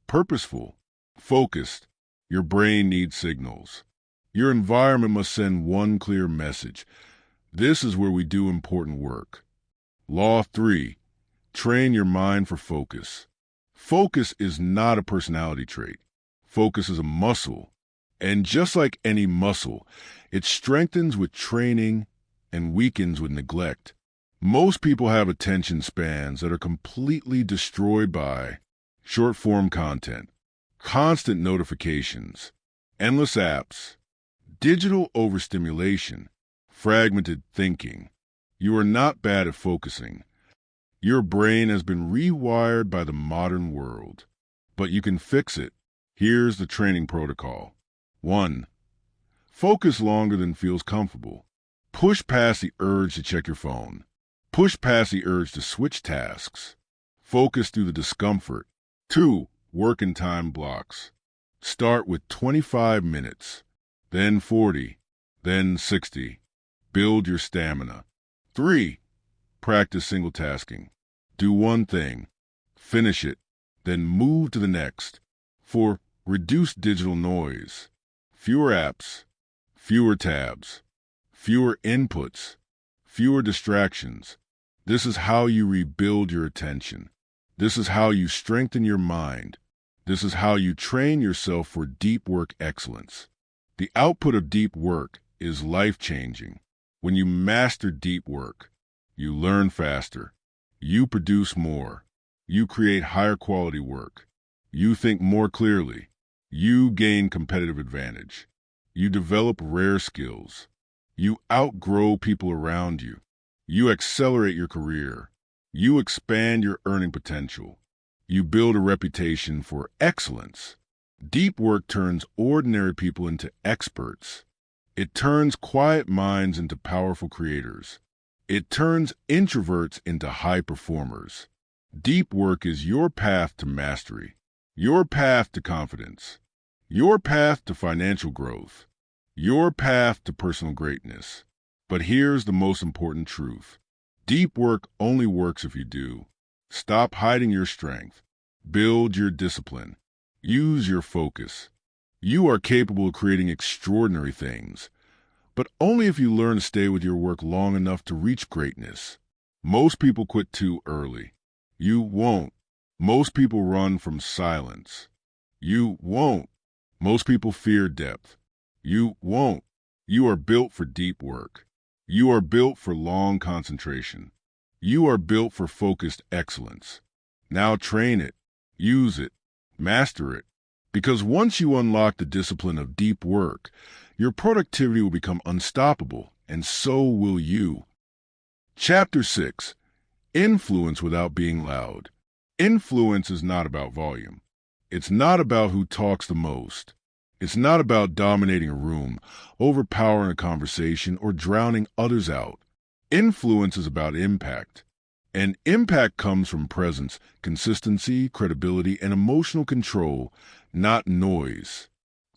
purposeful, focused. Your brain needs signals. Your environment must send one clear message. This is where we do important work. Law 3. Train your mind for focus. Focus is not a personality trait. Focus is a muscle. And just like any muscle, it strengthens with training and weakens with neglect. Most people have attention spans that are completely destroyed by short-form content, constant notifications, endless apps, digital overstimulation, fragmented thinking. You are not bad at focusing. Your brain has been rewired by the modern world, but you can fix it. Here's the training protocol. 1. Focus longer than feels comfortable. Push past the urge to check your phone. Push past the urge to switch tasks. Focus through the discomfort. 2. Work in time blocks. Start with 25 minutes, then 40, then 60. Build your stamina. 3. Practice single tasking. Do one thing, finish it, then move to the next. 4. Reduce digital noise. Fewer apps, fewer tabs, fewer inputs, fewer distractions. This is how you rebuild your attention. This is how you strengthen your mind. This is how you train yourself for deep work excellence. The output of deep work is life-changing. When you master deep work, you learn faster. You produce more. You create higher quality work. You think more clearly. You gain competitive advantage. You develop rare skills. You outgrow people around you. You accelerate your career. You expand your earning potential. You build a reputation for excellence. Deep work turns ordinary people into experts. It turns quiet minds into powerful creators. It turns introverts into high performers. Deep work is your path to mastery, your path to confidence, your path to financial growth, your path to personal greatness. But here's the most important truth. Deep work only works if you do. Stop hiding your strength. Build your discipline. Use your focus. You are capable of creating extraordinary things, but only if you learn to stay with your work long enough to reach greatness. Most people quit too early. You won't. Most people run from silence. You won't. Most people fear depth. You won't. You are built for deep work. You are built for long concentration. You are built for focused excellence. Now train it, use it, master it. Because once you unlock the discipline of deep work, your productivity will become unstoppable, and so will you. Chapter 6. Influence without being loud. Influence is not about volume. It's not about who talks the most. It's not about dominating a room, overpowering a conversation, or drowning others out. Influence is about impact. And impact comes from presence, consistency, credibility, and emotional control, not noise.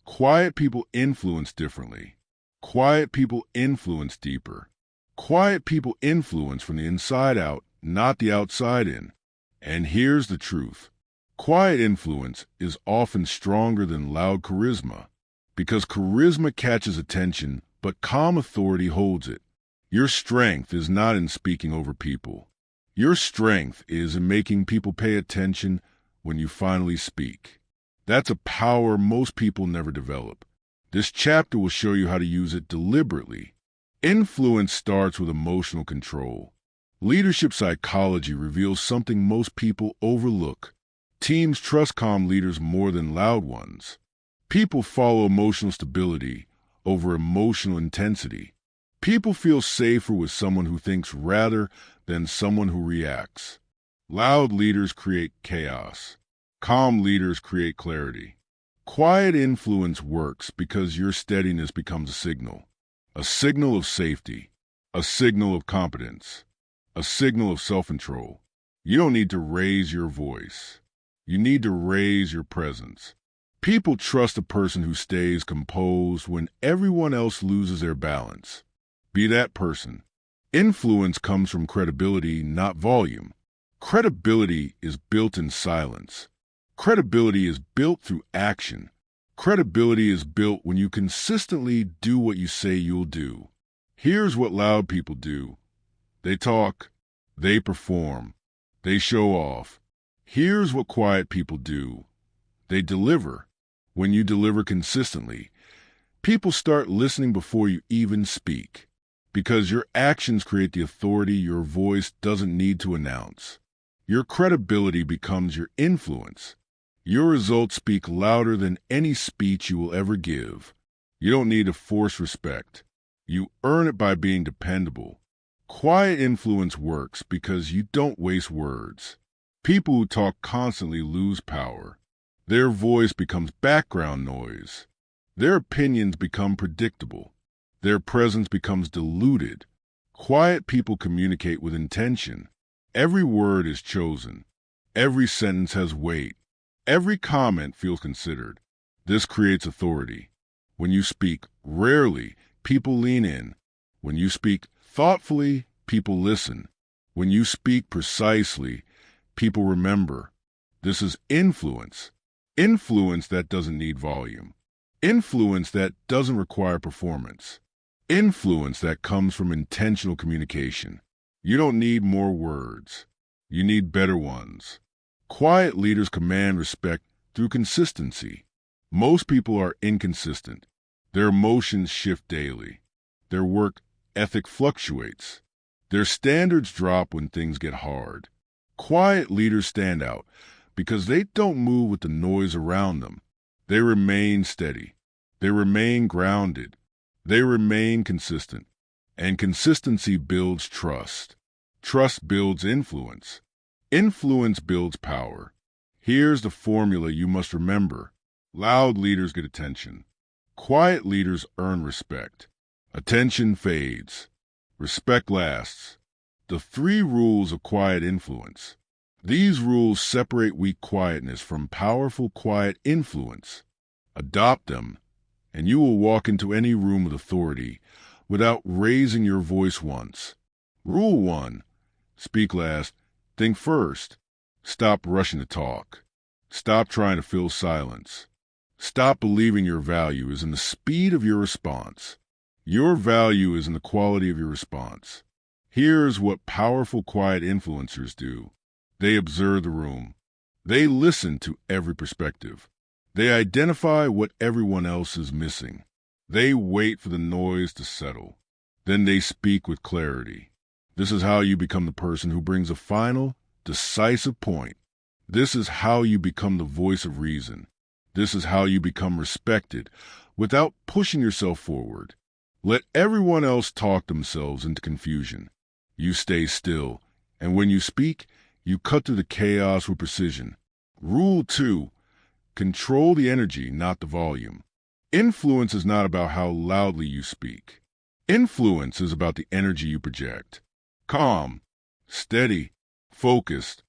Quiet people influence differently. Quiet people influence deeper. Quiet people influence from the inside out, not the outside in. And here's the truth. Quiet influence is often stronger than loud charisma, because charisma catches attention, but calm authority holds it. Your strength is not in speaking over people. Your strength is in making people pay attention when you finally speak. That's a power most people never develop. This chapter will show you how to use it deliberately. Influence starts with emotional control. Leadership psychology reveals something most people overlook. Teams trust calm leaders more than loud ones. People follow emotional stability over emotional intensity. People feel safer with someone who thinks rather than someone who reacts. Loud leaders create chaos. Calm leaders create clarity. Quiet influence works because your steadiness becomes a signal of safety, a signal of competence, a signal of self-control. You don't need to raise your voice. You need to raise your presence. People trust a person who stays composed when everyone else loses their balance. Be that person. Influence comes from credibility, not volume. Credibility is built in silence. Credibility is built through action. Credibility is built when you consistently do what you say you'll do. Here's what loud people do. They talk. They perform. They show off. Here's what quiet people do. They deliver. When you deliver consistently, people start listening before you even speak, because your actions create the authority your voice doesn't need to announce. Your credibility becomes your influence. Your results speak louder than any speech you will ever give. You don't need to force respect. You earn it by being dependable. Quiet influence works because you don't waste words. People who talk constantly lose power. Their voice becomes background noise. Their opinions become predictable. Their presence becomes diluted. Quiet people communicate with intention. Every word is chosen. Every sentence has weight. Every comment feels considered. This creates authority. When you speak rarely, people lean in. When you speak thoughtfully, people listen. When you speak precisely, people remember. This is influence. Influence that doesn't need volume. Influence that doesn't require performance. Influence that comes from intentional communication. You don't need more words. You need better ones. Quiet leaders command respect through consistency. Most people are inconsistent. Their emotions shift daily. Their work ethic fluctuates. Their standards drop when things get hard. Quiet leaders stand out because they don't move with the noise around them. They remain steady. They remain grounded. They remain consistent. And consistency builds trust. Trust builds influence. Influence builds power. Here's the formula you must remember. Loud leaders get attention. Quiet leaders earn respect. Attention fades. Respect lasts. The 3 rules of quiet influence. These rules separate weak quietness from powerful quiet influence. Adopt them, and you will walk into any room with authority without raising your voice once. Rule 1. Speak last, think first. Stop rushing to talk. Stop trying to fill silence. Stop believing your value is in the speed of your response. Your value is in the quality of your response. Here's what powerful quiet influencers do. They observe the room. They listen to every perspective. They identify what everyone else is missing. They wait for the noise to settle. Then they speak with clarity. This is how you become the person who brings a final, decisive point. This is how you become the voice of reason. This is how you become respected without pushing yourself forward. Let everyone else talk themselves into confusion. You stay still, and when you speak, you cut through the chaos with precision. Rule 2. Control the energy, not the volume. Influence is not about how loudly you speak. Influence is about the energy you project. Calm, steady, focused,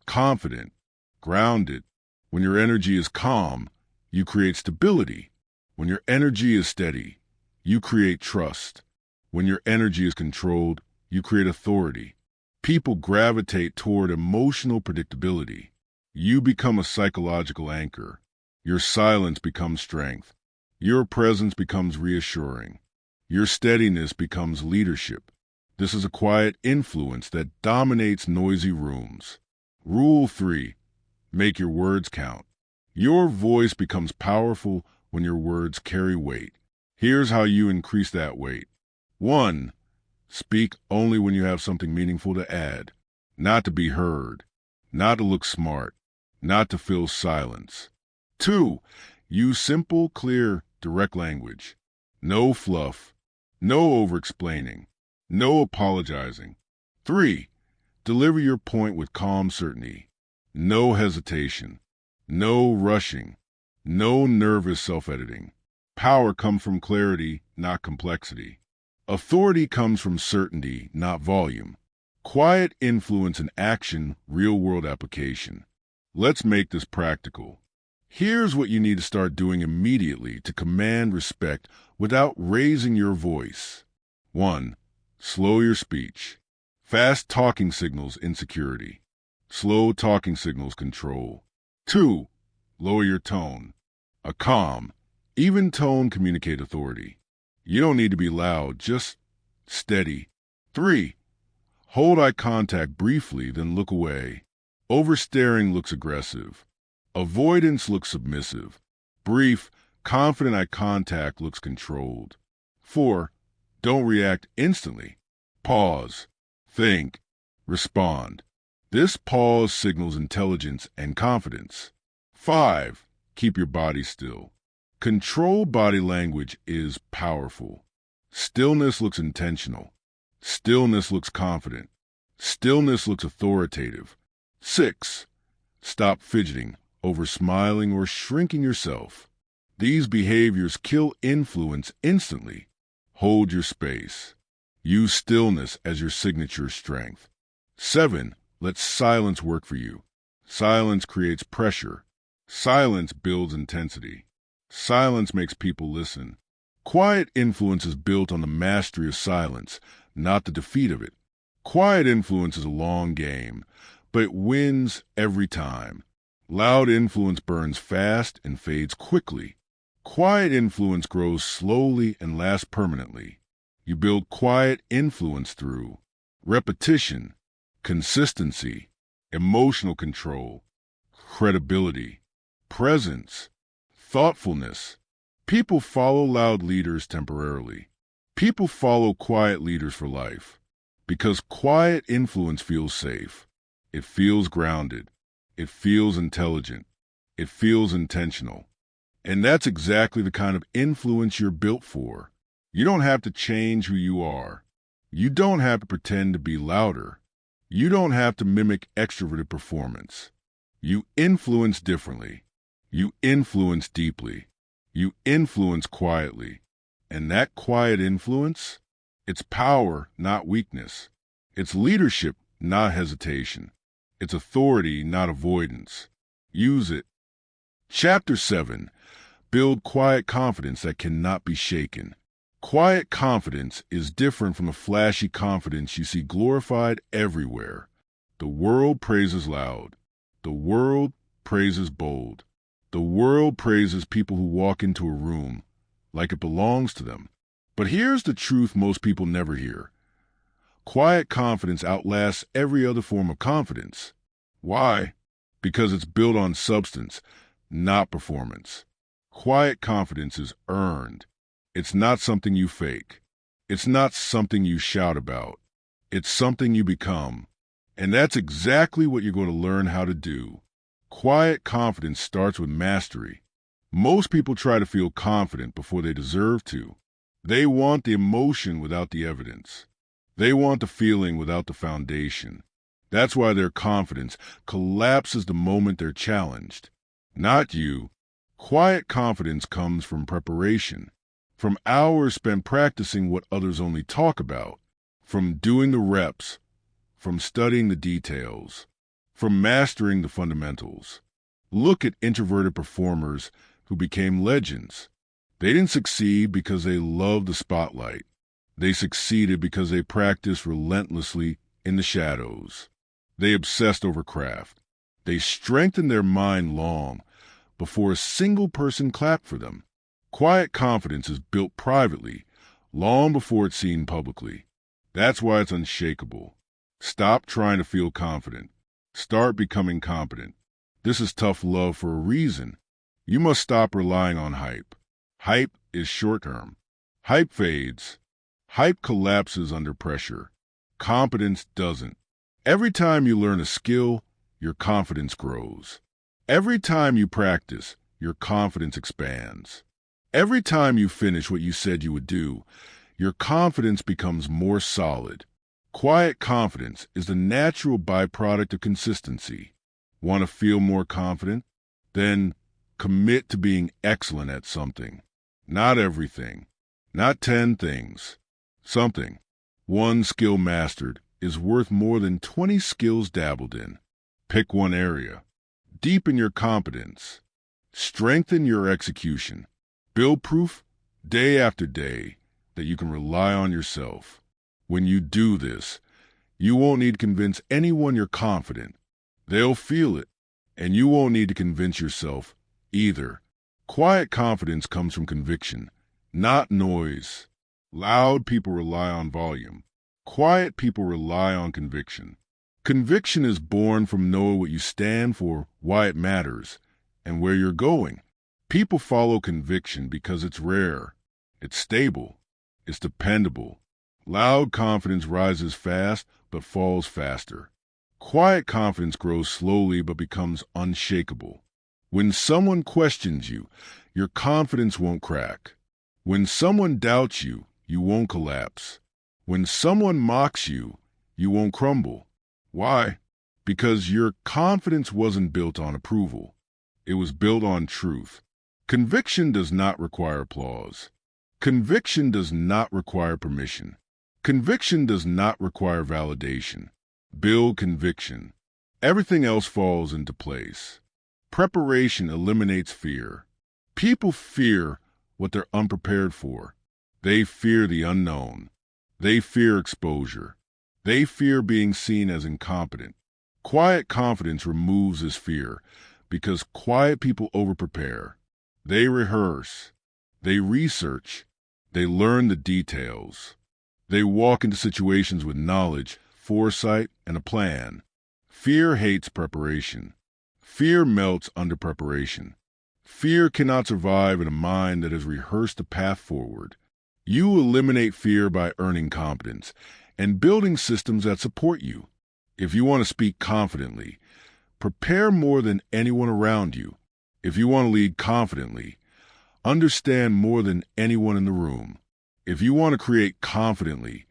confident, grounded. When your energy is calm, you create stability. When your energy is steady, you create trust. When your energy is controlled, you create authority. People gravitate toward emotional predictability. You become a psychological anchor. Your silence becomes strength. Your presence becomes reassuring. Your steadiness becomes leadership. This is a quiet influence that dominates noisy rooms. Rule 3. Make your words count. Your voice becomes powerful when your words carry weight. Here's how you increase that weight. 1. Speak only when you have something meaningful to add. Not to be heard. Not to look smart. Not to fill silence. 2. Use simple, clear, direct language. No fluff. No over-explaining. No apologizing. 3. Deliver your point with calm certainty. No hesitation. No rushing. No nervous self-editing. Power comes from clarity, not complexity. Authority comes from certainty, not volume. Quiet influence in action, real-world application. Let's make this practical. Here's what you need to start doing immediately to command respect without raising your voice. 1. Slow your speech. Fast talking signals insecurity. Slow talking signals control. 2. Lower your tone. A calm, even tone communicate authority. You don't need to be loud, just steady. 3. Hold eye contact briefly, then look away. Overstaring looks aggressive. Avoidance looks submissive. Brief, confident eye contact looks controlled. 4. Don't react instantly. Pause. Think. Respond. This pause signals intelligence and confidence. 5. Keep your body still. Controlled body language is powerful. Stillness looks intentional. Stillness looks confident. Stillness looks authoritative. 6. Stop fidgeting, over-smiling, or shrinking yourself. These behaviors kill influence instantly. Hold your space. Use stillness as your signature strength. 7. Let silence work for you. Silence creates pressure. Silence builds intensity. Silence makes people listen. Quiet influence is built on the mastery of silence, not the defeat of it. Quiet influence is a long game, but it wins every time. Loud influence burns fast and fades quickly. Quiet influence grows slowly and lasts permanently. You build quiet influence through repetition, consistency, emotional control, credibility, presence, thoughtfulness. People follow loud leaders temporarily. People follow quiet leaders for life. Because quiet influence feels safe. It feels grounded. It feels intelligent. It feels intentional. And that's exactly the kind of influence you're built for. You don't have to change who you are. You don't have to pretend to be louder. You don't have to mimic extroverted performance. You influence differently. You influence deeply. You influence quietly. And that quiet influence, it's power, not weakness. It's leadership, not hesitation. It's authority, not avoidance. Use it. Chapter 7. Build quiet confidence that cannot be shaken. Quiet confidence is different from the flashy confidence you see glorified everywhere. The world praises loud. The world praises bold. The world praises people who walk into a room like it belongs to them. But here's the truth most people never hear. Quiet confidence outlasts every other form of confidence. Why? Because it's built on substance, not performance. Quiet confidence is earned. It's not something you fake. It's not something you shout about. It's something you become. And that's exactly what you're going to learn how to do. Quiet confidence starts with mastery. Most people try to feel confident before they deserve to. They want the emotion without the evidence. They want the feeling without the foundation. That's why their confidence collapses the moment they're challenged. Not you. Quiet confidence comes from preparation, from hours spent practicing what others only talk about, from doing the reps, from studying the details, from mastering the fundamentals. Look at introverted performers who became legends. They didn't succeed because they loved the spotlight. They succeeded because they practiced relentlessly in the shadows. They obsessed over craft. They strengthened their mind long before a single person clapped for them. Quiet confidence is built privately, long before it's seen publicly. That's why it's unshakable. Stop trying to feel confident. Start becoming competent. This is tough love for a reason. You must stop relying on hype. Hype is short-term. Hype fades. Hype collapses under pressure. Competence doesn't. Every time you learn a skill, your confidence grows. Every time you practice, your confidence expands. Every time you finish what you said you would do, your confidence becomes more solid. Quiet confidence is the natural byproduct of consistency. Want to feel more confident? Then commit to being excellent at something. Not everything. Not 10 things. Something. One skill mastered is worth more than 20 skills dabbled in. Pick one area. Deepen your competence. Strengthen your execution. Build proof day after day that you can rely on yourself. When you do this, you won't need to convince anyone you're confident. They'll feel it, and you won't need to convince yourself either. Quiet confidence comes from conviction, not noise. Loud people rely on volume. Quiet people rely on conviction. Conviction is born from knowing what you stand for, why it matters, and where you're going. People follow conviction because it's rare, it's stable, it's dependable. Loud confidence rises fast but falls faster. Quiet confidence grows slowly but becomes unshakable. When someone questions you, your confidence won't crack. When someone doubts you, you won't collapse. When someone mocks you, you won't crumble. Why? Because your confidence wasn't built on approval. It was built on truth. Conviction does not require applause. Conviction does not require permission. Conviction does not require validation. Build conviction. Everything else falls into place. Preparation eliminates fear. People fear what they're unprepared for. They fear the unknown. They fear exposure. They fear being seen as incompetent. Quiet confidence removes this fear because quiet people overprepare. They rehearse. They research. They learn the details. They walk into situations with knowledge, foresight, and a plan. Fear hates preparation. Fear melts under preparation. Fear cannot survive in a mind that has rehearsed the path forward. You eliminate fear by earning competence and building systems that support you. If you want to speak confidently, prepare more than anyone around you. If you want to lead confidently, understand more than anyone in the room. If you want to create confidently,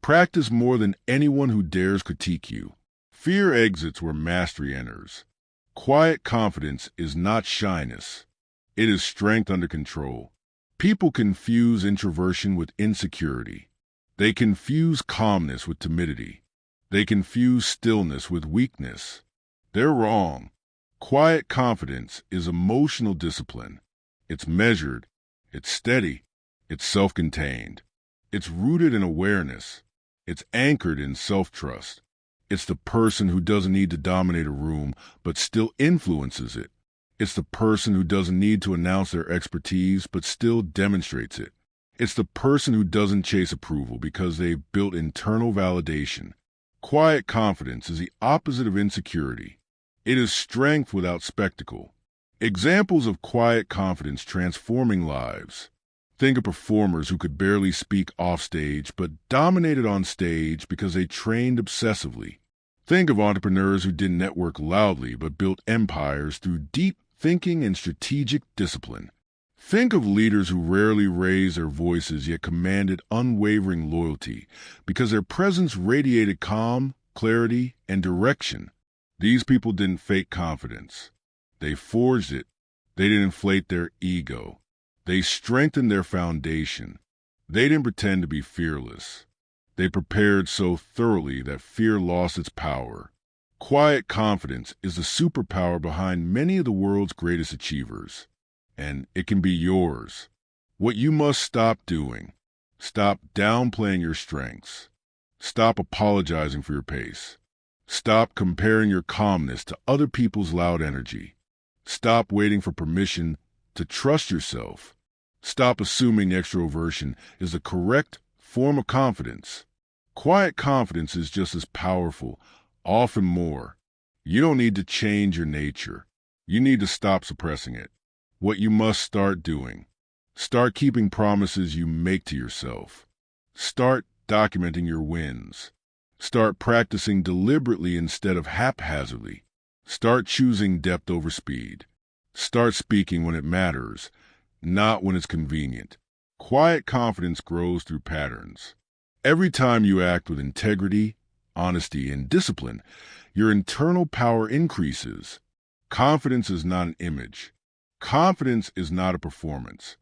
practice more than anyone who dares critique you. Fear exits where mastery enters. Quiet confidence is not shyness. It is strength under control. People confuse introversion with insecurity. They confuse calmness with timidity. They confuse stillness with weakness. They're wrong. Quiet confidence is emotional discipline. It's measured. It's steady. It's self-contained. It's rooted in awareness. It's anchored in self-trust. It's the person who doesn't need to dominate a room, but still influences it. It's the person who doesn't need to announce their expertise, but still demonstrates it. It's the person who doesn't chase approval because they've built internal validation. Quiet confidence is the opposite of insecurity. It is strength without spectacle. Examples of quiet confidence transforming lives. Think of performers who could barely speak offstage but dominated on stage because they trained obsessively. Think of entrepreneurs who didn't network loudly but built empires through deep thinking and strategic discipline. Think of leaders who rarely raised their voices yet commanded unwavering loyalty because their presence radiated calm, clarity, and direction. These people didn't fake confidence. They forged it. They didn't inflate their ego. They strengthened their foundation. They didn't pretend to be fearless. They prepared so thoroughly that fear lost its power. Quiet confidence is the superpower behind many of the world's greatest achievers. And it can be yours. What you must stop doing. Stop downplaying your strengths. Stop apologizing for your pace. Stop comparing your calmness to other people's loud energy. Stop waiting for permission to trust yourself. Stop assuming extroversion is the correct form of confidence. Quiet confidence is just as powerful, often more. You don't need to change your nature. You need to stop suppressing it. What you must start doing. Start keeping promises you make to yourself. Start documenting your wins. Start practicing deliberately instead of haphazardly. Start choosing depth over speed. Start speaking when it matters, not when it's convenient. Quiet confidence grows through patterns. Every time you act with integrity, honesty, and discipline, your internal power increases. Confidence is not an image. Confidence is not a performance.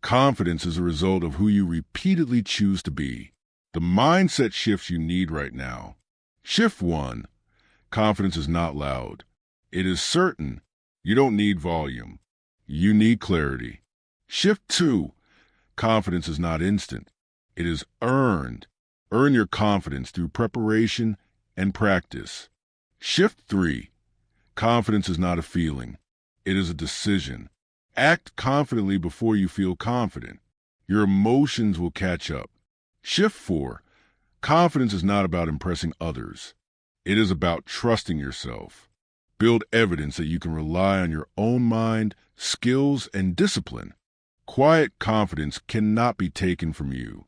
Confidence is a result of who you repeatedly choose to be. The mindset shifts you need right now. Shift 1. Confidence is not loud. It is certain. You don't need volume. You need clarity. Shift 2. Confidence is not instant. It is earned. Earn your confidence through preparation and practice. Shift 3. Confidence is not a feeling. It is a decision. Act confidently before you feel confident. Your emotions will catch up. Shift 4. Confidence is not about impressing others. It is about trusting yourself. Build evidence that you can rely on your own mind, skills, and discipline. Quiet confidence cannot be taken from you.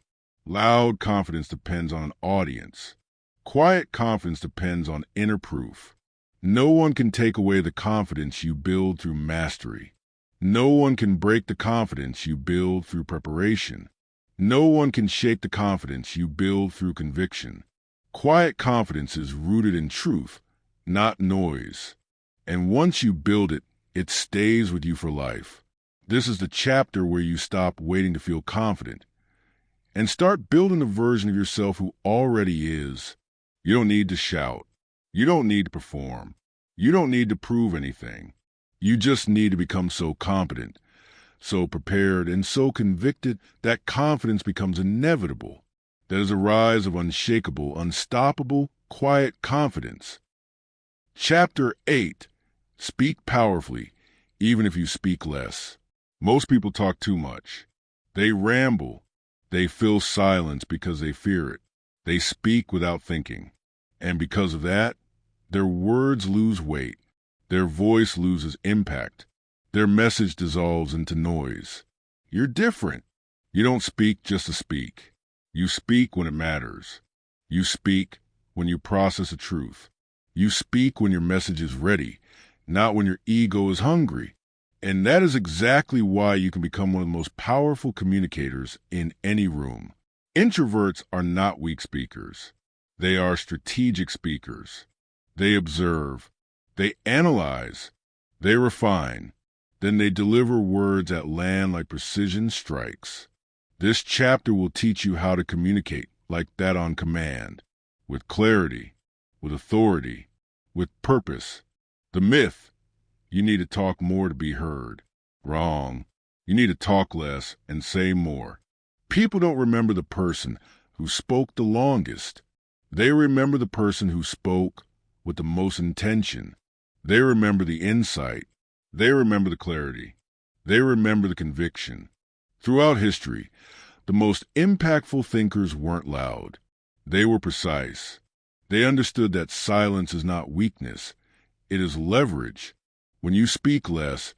Loud confidence depends on an audience. Quiet confidence depends on inner proof. No one can take away the confidence you build through mastery. No one can break the confidence you build through preparation. No one can shake the confidence you build through conviction. Quiet confidence is rooted in truth, not noise. And once you build it, it stays with you for life. This is the chapter where you stop waiting to feel confident and start building a version of yourself who already is. You don't need to shout. You don't need to perform. You don't need to prove anything. You just need to become so competent, so prepared, and so convicted that confidence becomes inevitable. That is a rise of unshakable, unstoppable, quiet confidence. Chapter 8. Speak powerfully, even if you speak less. Most people talk too much. They ramble. They fill silence because they fear it. They speak without thinking. And because of that, their words lose weight. Their voice loses impact. Their message dissolves into noise. You're different. You don't speak just to speak. You speak when it matters. You speak when you process a truth. You speak when your message is ready, not when your ego is hungry. And that is exactly why you can become one of the most powerful communicators in any room. Introverts are not weak speakers. They are strategic speakers. They observe. They analyze. They refine. Then they deliver words that land like precision strikes. This chapter will teach you how to communicate like that on command, with clarity, with authority, with purpose. The myth: you need to talk more to be heard. Wrong. You need to talk less and say more. People don't remember the person who spoke the longest. They remember the person who spoke with the most intention. They remember the insight. They remember the clarity. They remember the conviction. Throughout history, the most impactful thinkers weren't loud. They were precise. They understood that silence is not weakness. It is leverage. When you speak less,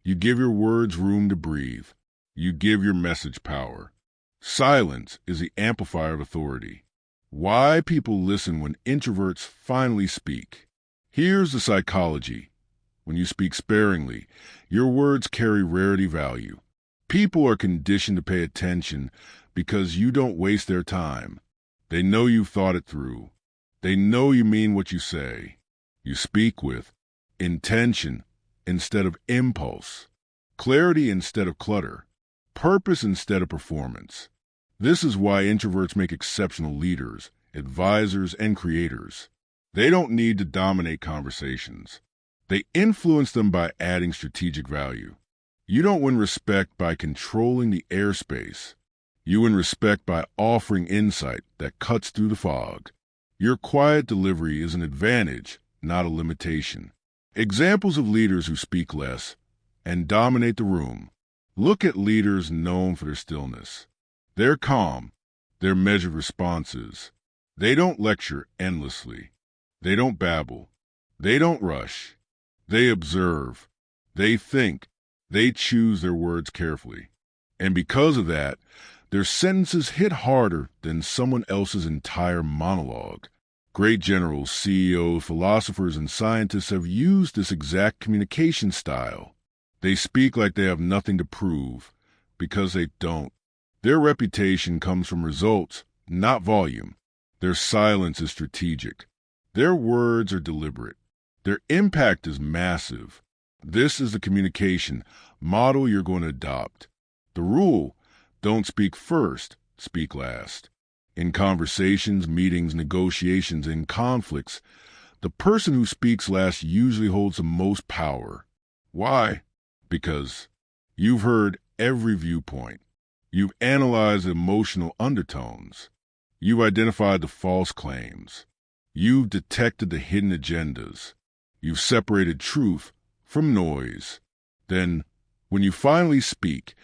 you give your words room to breathe. You give your message power. Silence is the amplifier of authority. Why people listen when introverts finally speak. Here's the psychology. When you speak sparingly, your words carry rarity value. People are conditioned to pay attention because you don't waste their time. They know you've thought it through. They know you mean what you say. You speak with intention instead of impulse, clarity instead of clutter, purpose instead of performance. This is why introverts make exceptional leaders, advisors, and creators. They don't need to dominate conversations. They influence them by adding strategic value. You don't win respect by controlling the airspace. You win respect by offering insight that cuts through the fog. Your quiet delivery is an advantage, not a limitation. Examples of leaders who speak less and dominate the room. Look at leaders known for their stillness. They're calm. They're measured responses. They don't lecture endlessly. They don't babble. They don't rush. They observe. They think. They choose their words carefully. And because of that, their sentences hit harder than someone else's entire monologue. Great generals, CEOs, philosophers, and scientists have used this exact communication style. They speak like they have nothing to prove, because they don't. Their reputation comes from results, not volume. Their silence is strategic. Their words are deliberate. Their impact is massive. This is the communication model you're going to adopt. The rule: don't speak first, speak last. In conversations, meetings, negotiations, and conflicts, the person who speaks last usually holds the most power. Why? Because you've heard every viewpoint. You've analyzed emotional undertones. You've identified the false claims. You've detected the hidden agendas. You've separated truth from noise. Then, when you finally speak,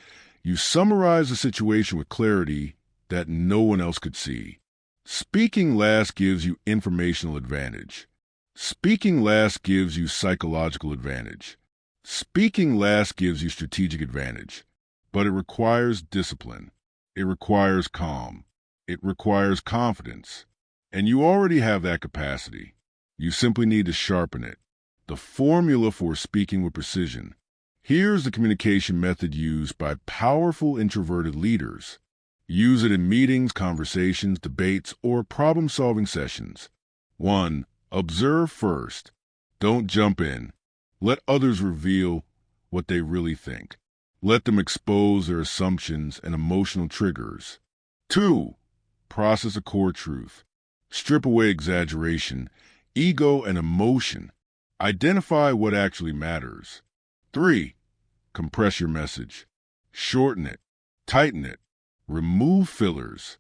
you summarize the situation with clarity that no one else could see. Speaking last gives you informational advantage. Speaking last gives you psychological advantage. Speaking last gives you strategic advantage. But it requires discipline. It requires calm. It requires confidence. And you already have that capacity. You simply need to sharpen it. The formula for speaking with precision. Here's the communication method used by powerful introverted leaders. Use it in meetings, conversations, debates, or problem-solving sessions. 1. Observe first. Don't jump in. Let others reveal what they really think. Let them expose their assumptions and emotional triggers. 2. Process a core truth. Strip away exaggeration, ego, and emotion. Identify what actually matters. 3. Compress your message. Shorten it. Tighten it. Remove fillers.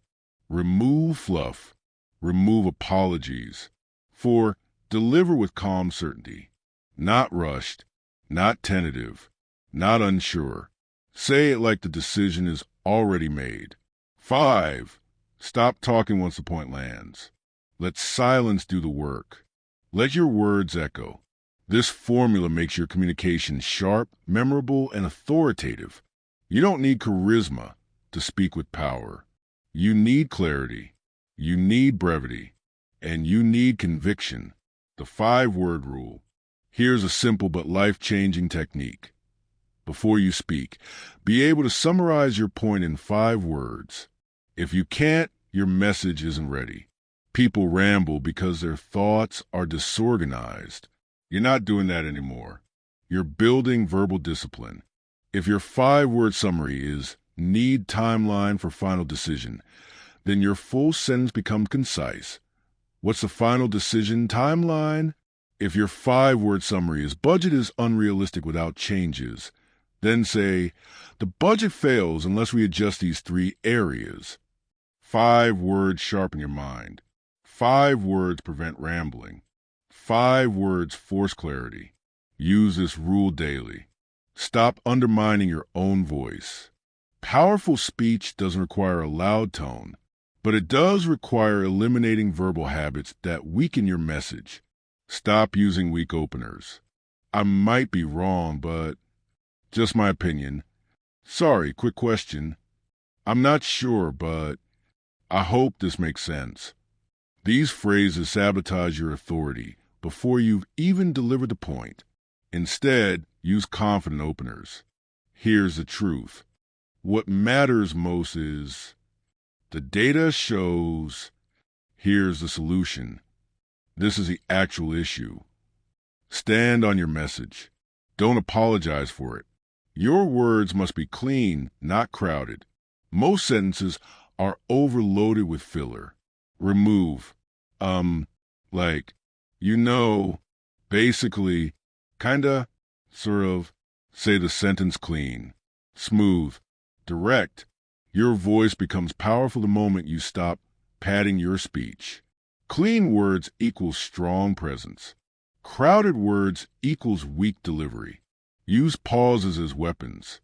Remove fluff. Remove apologies. 4. Deliver with calm certainty. Not rushed. Not tentative. Not unsure. Say it like the decision is already made. 5. Stop talking once the point lands. Let silence do the work. Let your words echo. This formula makes your communication sharp, memorable, and authoritative. You don't need charisma to speak with power. You need clarity. You need brevity. And you need conviction. The 5-word rule. Here's a simple but life-changing technique. Before you speak, be able to summarize your point in 5 words. If you can't, your message isn't ready. People ramble because their thoughts are disorganized. You're not doing that anymore. You're building verbal discipline. If your 5-word summary is need timeline for final decision, then your full sentence becomes concise. What's the final decision timeline? If your 5-word summary is budget is unrealistic without changes, then say, the budget fails unless we adjust these 3 areas. 5 words sharpen your mind. 5 words prevent rambling. 5 words force clarity. Use this rule daily. Stop undermining your own voice. Powerful speech doesn't require a loud tone, but it does require eliminating verbal habits that weaken your message. Stop using weak openers. I might be wrong, but just my opinion. Sorry, quick question. I'm not sure, but I hope this makes sense. These phrases sabotage your authority before you've even delivered the point. Instead, use confident openers. Here's the truth. What matters most is the data shows. Here's the solution. This is the actual issue. Stand on your message. Don't apologize for it. Your words must be clean, not crowded. Most sentences are overloaded with filler. Remove, like, basically, kinda, sort of. Say the sentence clean, smooth, direct. Your voice becomes powerful the moment you stop padding your speech. Clean words equals strong presence. Crowded words equals weak delivery. Use pauses as weapons.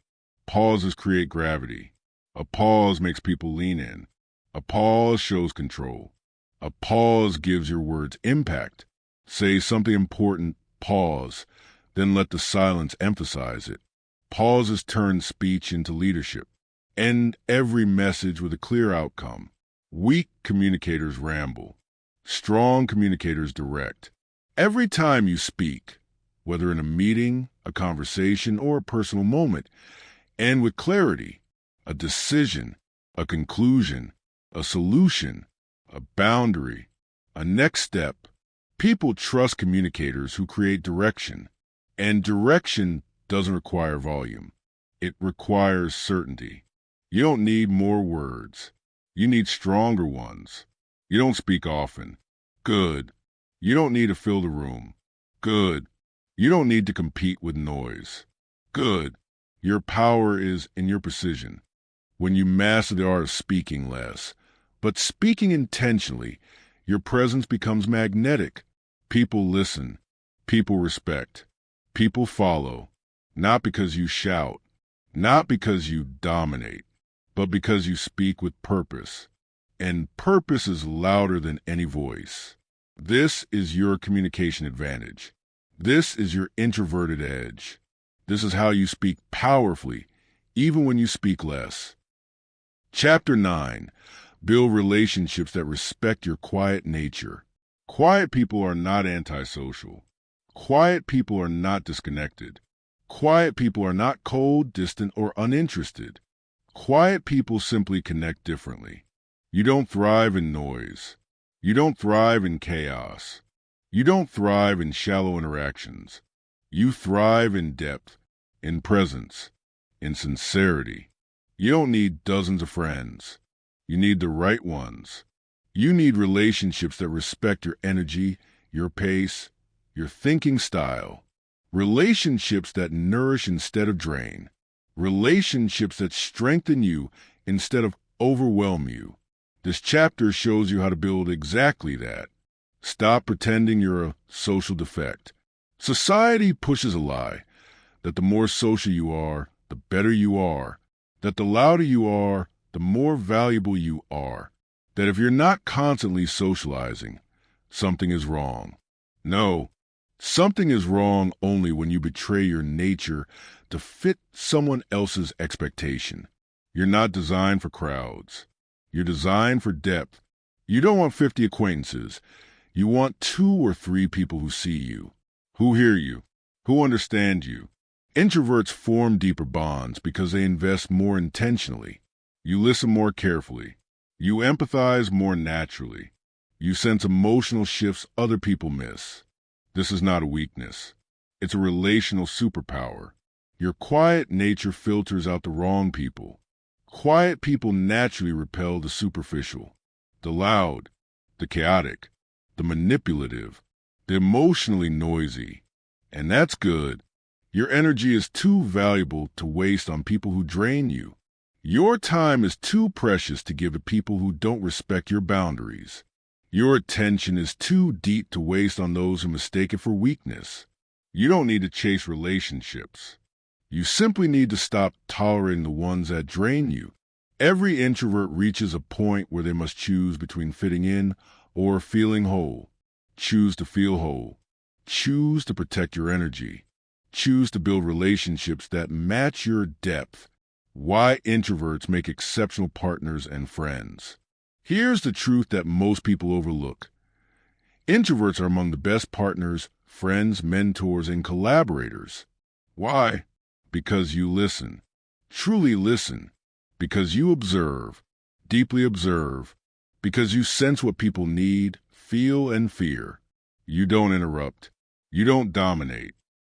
Pauses create gravity. A pause makes people lean in. A pause shows control. A pause gives your words impact. Say something important, pause, then let the silence emphasize it. Pauses turn speech into leadership. End every message with a clear outcome. Weak communicators ramble. Strong communicators direct. Every time you speak, whether in a meeting, a conversation, or a personal moment, end with clarity, a decision, a conclusion, a solution, a boundary, a next step. People trust communicators who create direction, and direction doesn't require volume. It requires certainty. You don't need more words. You need stronger ones. You don't speak often. Good. You don't need to fill the room. Good. You don't need to compete with noise. Good. Your power is in your precision. When you master the art of speaking less, but speaking intentionally, your presence becomes magnetic. People listen. People respect. People follow. Not because you shout, not because you dominate, but because you speak with purpose. And purpose is louder than any voice. This is your communication advantage. This is your introverted edge. This is how you speak powerfully, even when you speak less. Chapter 9. Build relationships that respect your quiet nature. Quiet people are not antisocial. Quiet people are not disconnected. Quiet people are not cold, distant, or uninterested. Quiet people simply connect differently. You don't thrive in noise. You don't thrive in chaos. You don't thrive in shallow interactions. You thrive in depth, in presence, in sincerity. You don't need dozens of friends. You need the right ones. You need relationships that respect your energy, your pace, your thinking style. Relationships that nourish instead of drain. Relationships that strengthen you instead of overwhelm you. This chapter shows you how to build exactly that. Stop pretending you're a social defect. Society pushes a lie that the more social you are, the better you are, that the louder you are, the more valuable you are, that if you're not constantly socializing, something is wrong. No, something is wrong only when you betray your nature to fit someone else's expectation. You're not designed for crowds. You're designed for depth. You don't want 50 acquaintances. You want 2 or 3 people who see you, who hear you, who understand you. Introverts form deeper bonds because they invest more intentionally. You listen more carefully. You empathize more naturally. You sense emotional shifts other people miss. This is not a weakness. It's a relational superpower. Your quiet nature filters out the wrong people. Quiet people naturally repel the superficial, the loud, the chaotic, the manipulative, the emotionally noisy. And that's good. Your energy is too valuable to waste on people who drain you. Your time is too precious to give to people who don't respect your boundaries. Your attention is too deep to waste on those who mistake it for weakness. You don't need to chase relationships. You simply need to stop tolerating the ones that drain you. Every introvert reaches a point where they must choose between fitting in or feeling whole. Choose to feel whole. Choose to protect your energy. Choose to build relationships that match your depth. Why introverts make exceptional partners and friends. Here's the truth that most people overlook. Introverts are among the best partners, friends, mentors, and collaborators. Why? Because you listen. Truly listen. Because you observe. Deeply observe. Because you sense what people need, feel, and fear. You don't interrupt. You don't dominate.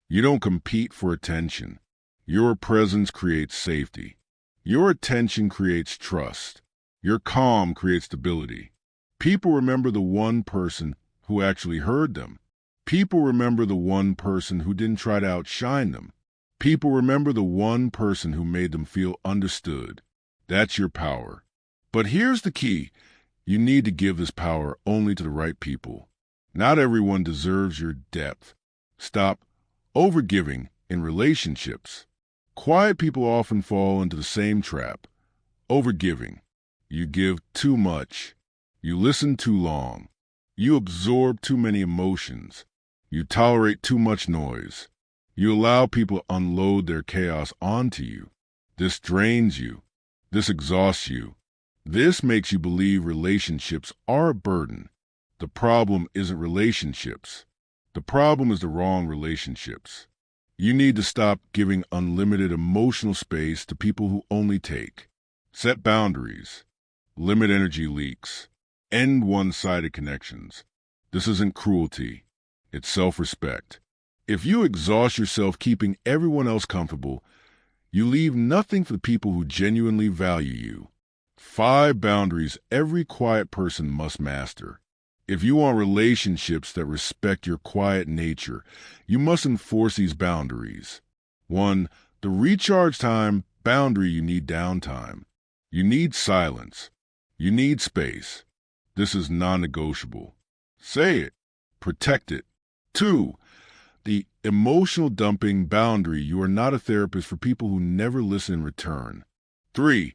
You don't compete for attention. Your presence creates safety. Your attention creates trust. Your calm creates stability. People remember the one person who actually heard them. People remember the one person who didn't try to outshine them. People remember the one person who made them feel understood. That's your power. But here's the key. You need to give this power only to the right people. Not everyone deserves your depth. Stop overgiving in relationships. Quiet people often fall into the same trap. Overgiving. You give too much. You listen too long. You absorb too many emotions. You tolerate too much noise. You allow people to unload their chaos onto you. This drains you. This exhausts you. This makes you believe relationships are a burden. The problem isn't relationships. The problem is the wrong relationships. You need to stop giving unlimited emotional space to people who only take. Set boundaries. Limit energy leaks. End one-sided connections. This isn't cruelty. It's self-respect. If you exhaust yourself keeping everyone else comfortable, you leave nothing for the people who genuinely value you. 5 boundaries every quiet person must master. If you want relationships that respect your quiet nature, you must enforce these boundaries. 1. The recharge time boundary. You need downtime. You need silence. You need space. This is non-negotiable. Say it. Protect it. 2. The emotional dumping boundary. You are not a therapist for people who never listen in return. 3.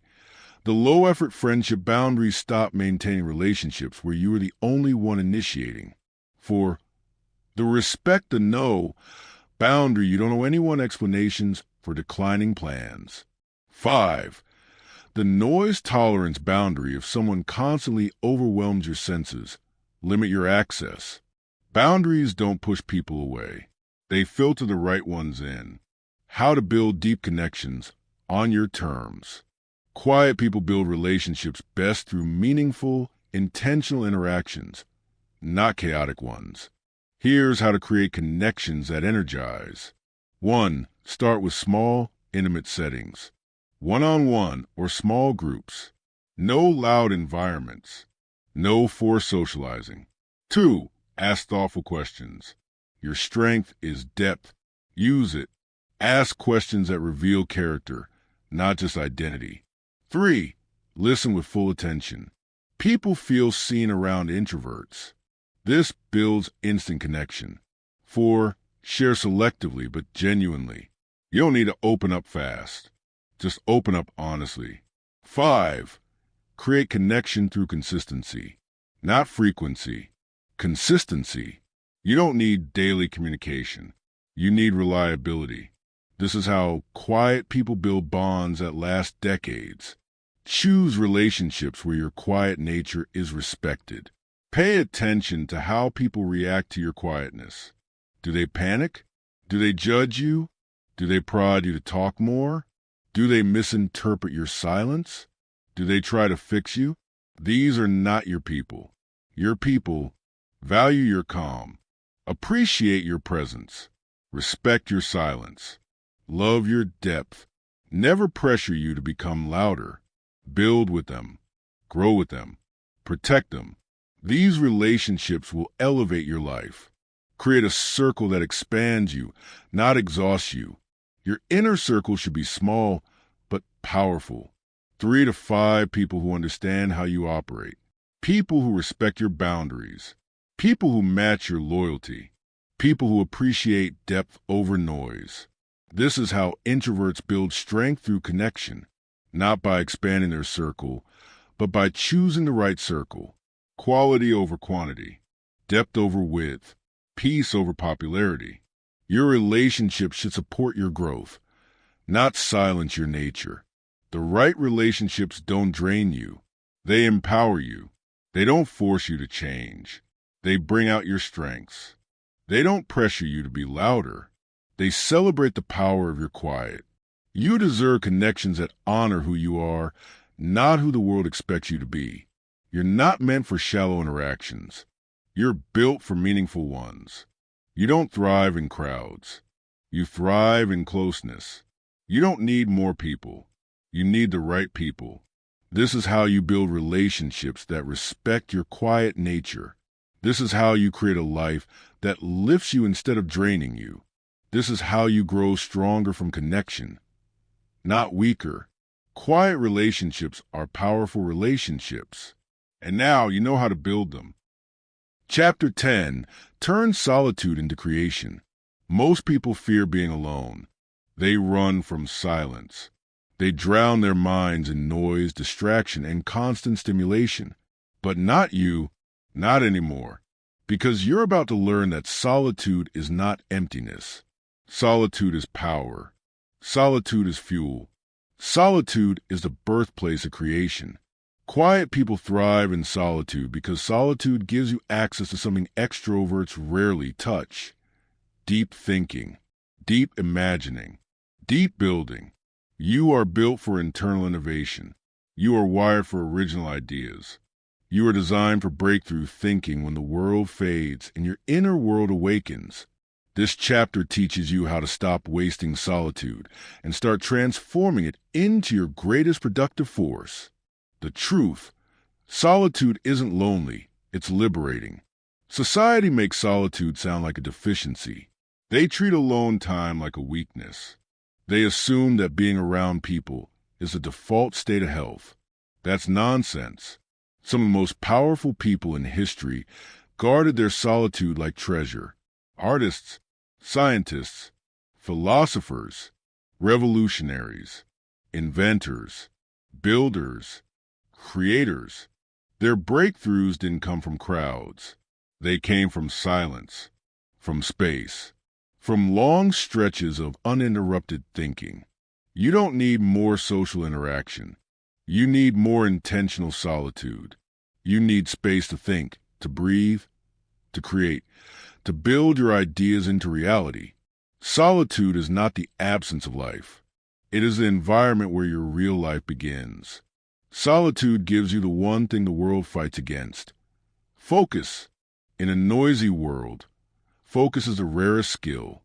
The low-effort friendship boundaries. Stop maintaining relationships where you are the only one initiating. 4. The respect the no boundary. You don't owe anyone explanations for declining plans. 5. The noise tolerance boundary. If someone constantly overwhelms your senses, limit your access. Boundaries don't push people away. They filter the right ones in. How to build deep connections on your terms. Quiet people build relationships best through meaningful, intentional interactions, not chaotic ones. Here's how to create connections that energize. 1. Start with small, intimate settings. One-on-one or small groups. No loud environments. No forced socializing. 2. Ask thoughtful questions. Your strength is depth. Use it. Ask questions that reveal character, not just identity. 3. Listen with full attention. People feel seen around introverts. This builds instant connection. 4. Share selectively but genuinely. You don't need to open up fast. Just open up honestly. 5. Create connection through consistency, not frequency. Consistency. You don't need daily communication. You need reliability. This is how quiet people build bonds that last decades. Choose relationships where your quiet nature is respected. Pay attention to how people react to your quietness. Do they panic? Do they judge you? Do they prod you to talk more? Do they misinterpret your silence? Do they try to fix you? These are not your people. Your people value your calm. Appreciate your presence. Respect your silence. Love your depth. Never pressure you to become louder. Build with them. Grow with them. Protect them. These relationships will elevate your life. Create a circle that expands you, not exhausts you. Your inner circle should be small, but powerful. 3 to 5 people who understand how you operate. People who respect your boundaries. People who match your loyalty. People who appreciate depth over noise. This is how introverts build strength through connection, not by expanding their circle, but by choosing the right circle. Quality over quantity. Depth over width. Peace over popularity. Your relationship should support your growth, not silence your nature. The right relationships don't drain you. They empower you. They don't force you to change. They bring out your strengths. They don't pressure you to be louder. They celebrate the power of your quiet. You deserve connections that honor who you are, not who the world expects you to be. You're not meant for shallow interactions. You're built for meaningful ones. You don't thrive in crowds. You thrive in closeness. You don't need more people. You need the right people. This is how you build relationships that respect your quiet nature. This is how you create a life that lifts you instead of draining you. This is how you grow stronger from connection, not weaker. Quiet relationships are powerful relationships. And now you know how to build them. Chapter 10. Turn solitude into creation. Most people fear being alone. They run from silence. They drown their minds in noise, distraction, and constant stimulation. But not you, not anymore. Because you're about to learn that solitude is not emptiness. Solitude is power. Solitude is fuel. Solitude is the birthplace of creation. Quiet people thrive in solitude because solitude gives you access to something extroverts rarely touch. Deep thinking, deep imagining, deep building. You are built for internal innovation. You are wired for original ideas. You are designed for breakthrough thinking when the world fades and your inner world awakens. This chapter teaches you how to stop wasting solitude and start transforming it into your greatest productive force. The truth: solitude isn't lonely, it's liberating. Society makes solitude sound like a deficiency. They treat alone time like a weakness. They assume that being around people is a default state of health. That's nonsense. Some of the most powerful people in history guarded their solitude like treasure. Artists, scientists, philosophers, revolutionaries, inventors, builders, creators. Their breakthroughs didn't come from crowds. They came from silence, from space, from long stretches of uninterrupted thinking. You don't need more social interaction. You need more intentional solitude. You need space to think, to breathe, to create, to build your ideas into reality. Solitude is not the absence of life. It is the environment where your real life begins. Solitude gives you the one thing the world fights against: focus. In a noisy world, focus is the rarest skill.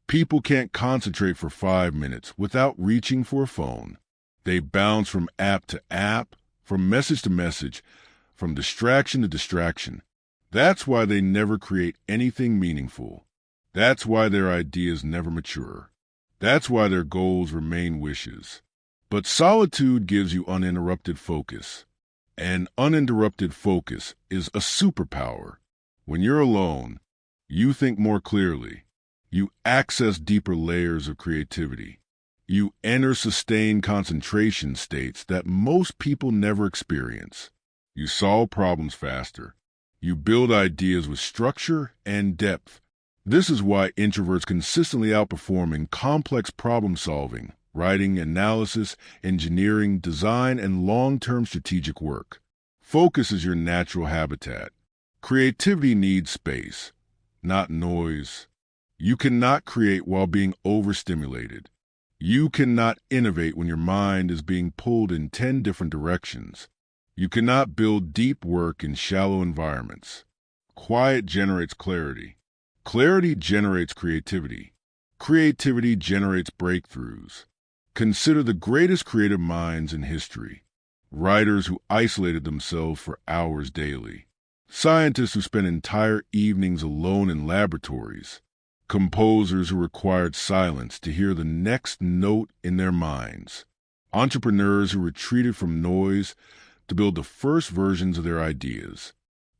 People can't concentrate for 5 minutes without reaching for a phone. They bounce from app to app, from message to message, from distraction to distraction. That's why they never create anything meaningful. That's why their ideas never mature. That's why their goals remain wishes. But solitude gives you uninterrupted focus. And uninterrupted focus is a superpower. When you're alone, you think more clearly. You access deeper layers of creativity. You enter sustained concentration states that most people never experience. You solve problems faster. You build ideas with structure and depth. This is why introverts consistently outperform in complex problem solving, writing, analysis, engineering, design, and long-term strategic work. Focus is your natural habitat. Creativity needs space, not noise. You cannot create while being overstimulated. You cannot innovate when your mind is being pulled in 10 different directions. You cannot build deep work in shallow environments. Quiet generates clarity. Clarity generates creativity. Creativity generates breakthroughs. Consider the greatest creative minds in history. Writers who isolated themselves for hours daily. Scientists who spent entire evenings alone in laboratories. Composers who required silence to hear the next note in their minds. Entrepreneurs who retreated from noise to build the first versions of their ideas.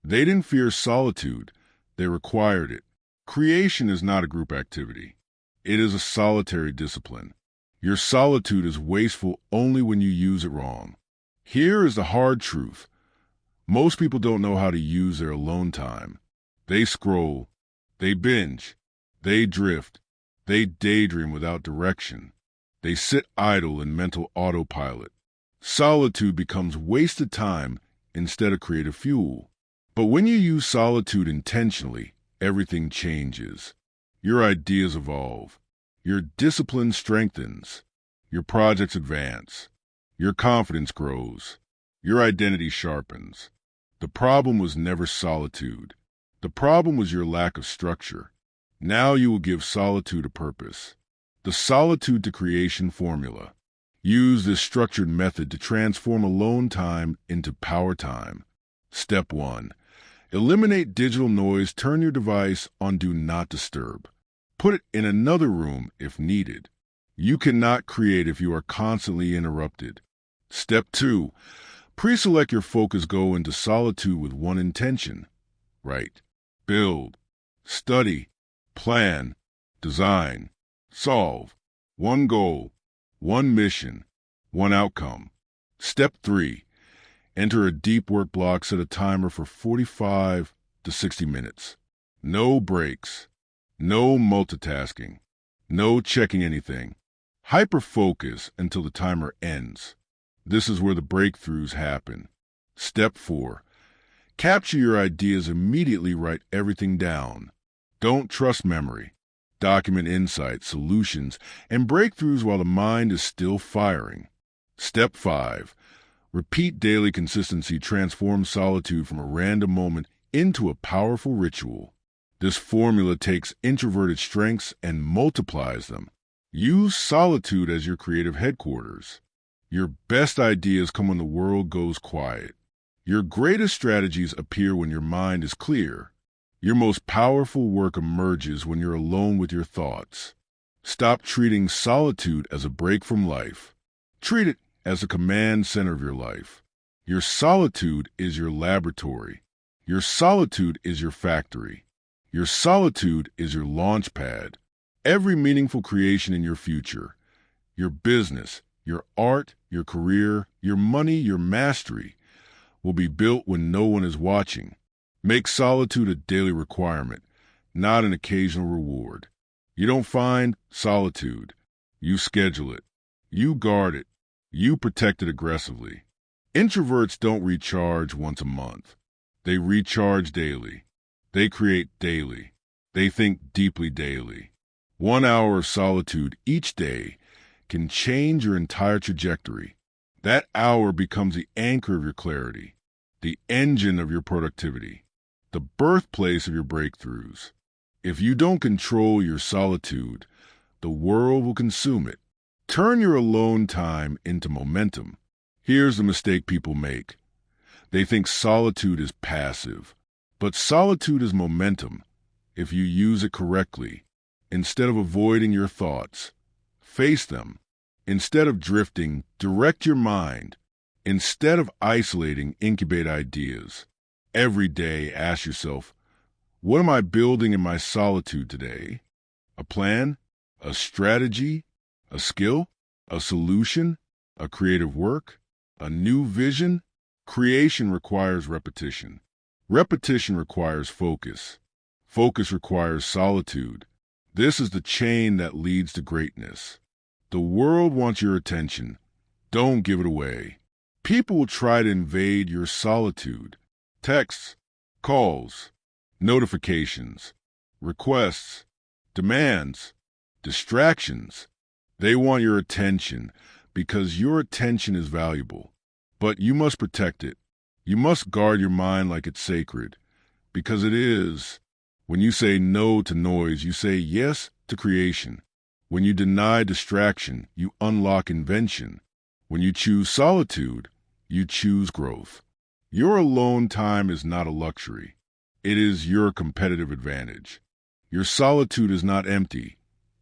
They didn't fear solitude, they required it. Creation is not a group activity. It is a solitary discipline. Your solitude is wasteful only when you use it wrong. Here is the hard truth. Most people don't know how to use their alone time. They scroll, they binge, they drift, they daydream without direction. They sit idle in mental autopilot. Solitude becomes wasted time instead of creative fuel. But when you use solitude intentionally, everything changes. Your ideas evolve. Your discipline strengthens. Your projects advance. Your confidence grows. Your identity sharpens. The problem was never solitude. The problem was your lack of structure. Now you will give solitude a purpose. The solitude to creation formula. Use this structured method to transform alone time into power time. Step 1. Eliminate digital noise. Turn your device on Do Not Disturb. Put it in another room if needed. You cannot create if you are constantly interrupted. Step 2. Pre-select your focus. Go into solitude with one intention. Write, build, study, plan, design, solve. One goal, one mission, one outcome. Step 3. Enter a deep work block. Set a timer for 45 to 60 minutes. No breaks. No multitasking. No checking anything. Hyper-focus until the timer ends. This is where the breakthroughs happen. Step 4. Capture your ideas immediately. Write everything down. Don't trust memory. Document insights, solutions, and breakthroughs while the mind is still firing. Step 5. Repeat daily. Consistency transforms solitude from a random moment into a powerful ritual. This formula takes introverted strengths and multiplies them. Use solitude as your creative headquarters. Your best ideas come when the world goes quiet. Your greatest strategies appear when your mind is clear. Your most powerful work emerges when you're alone with your thoughts. Stop treating solitude as a break from life. Treat it as a command center of your life. Your solitude is your laboratory. Your solitude is your factory. Your solitude is your launch pad. Every meaningful creation in your future, your business, your art, your career, your money, your mastery, will be built when no one is watching. Make solitude a daily requirement, not an occasional reward. You don't find solitude. You schedule it. You guard it. You protect it aggressively. Introverts don't recharge once a month. They recharge daily. They create daily. They think deeply daily. 1 hour of solitude each day can change your entire trajectory. That hour becomes the anchor of your clarity, the engine of your productivity, the birthplace of your breakthroughs. If you don't control your solitude, the world will consume it. Turn your alone time into momentum. Here's the mistake people make. They think solitude is passive, but solitude is momentum if you use it correctly. Instead of avoiding your thoughts, face them. Instead of drifting, direct your mind. Instead of isolating, incubate ideas. Every day, ask yourself, what am I building in my solitude today? A plan? A strategy? A skill? A solution? A creative work? A new vision? Creation requires repetition. Repetition requires focus. Focus requires solitude. This is the chain that leads to greatness. The world wants your attention. Don't give it away. People will try to invade your solitude. Texts, calls, notifications, requests, demands, distractions. They want your attention because your attention is valuable. But you must protect it. You must guard your mind like it's sacred, because it is. When you say no to noise, you say yes to creation. When you deny distraction, you unlock invention. When you choose solitude, you choose growth. Your alone time is not a luxury. It is your competitive advantage. Your solitude is not empty.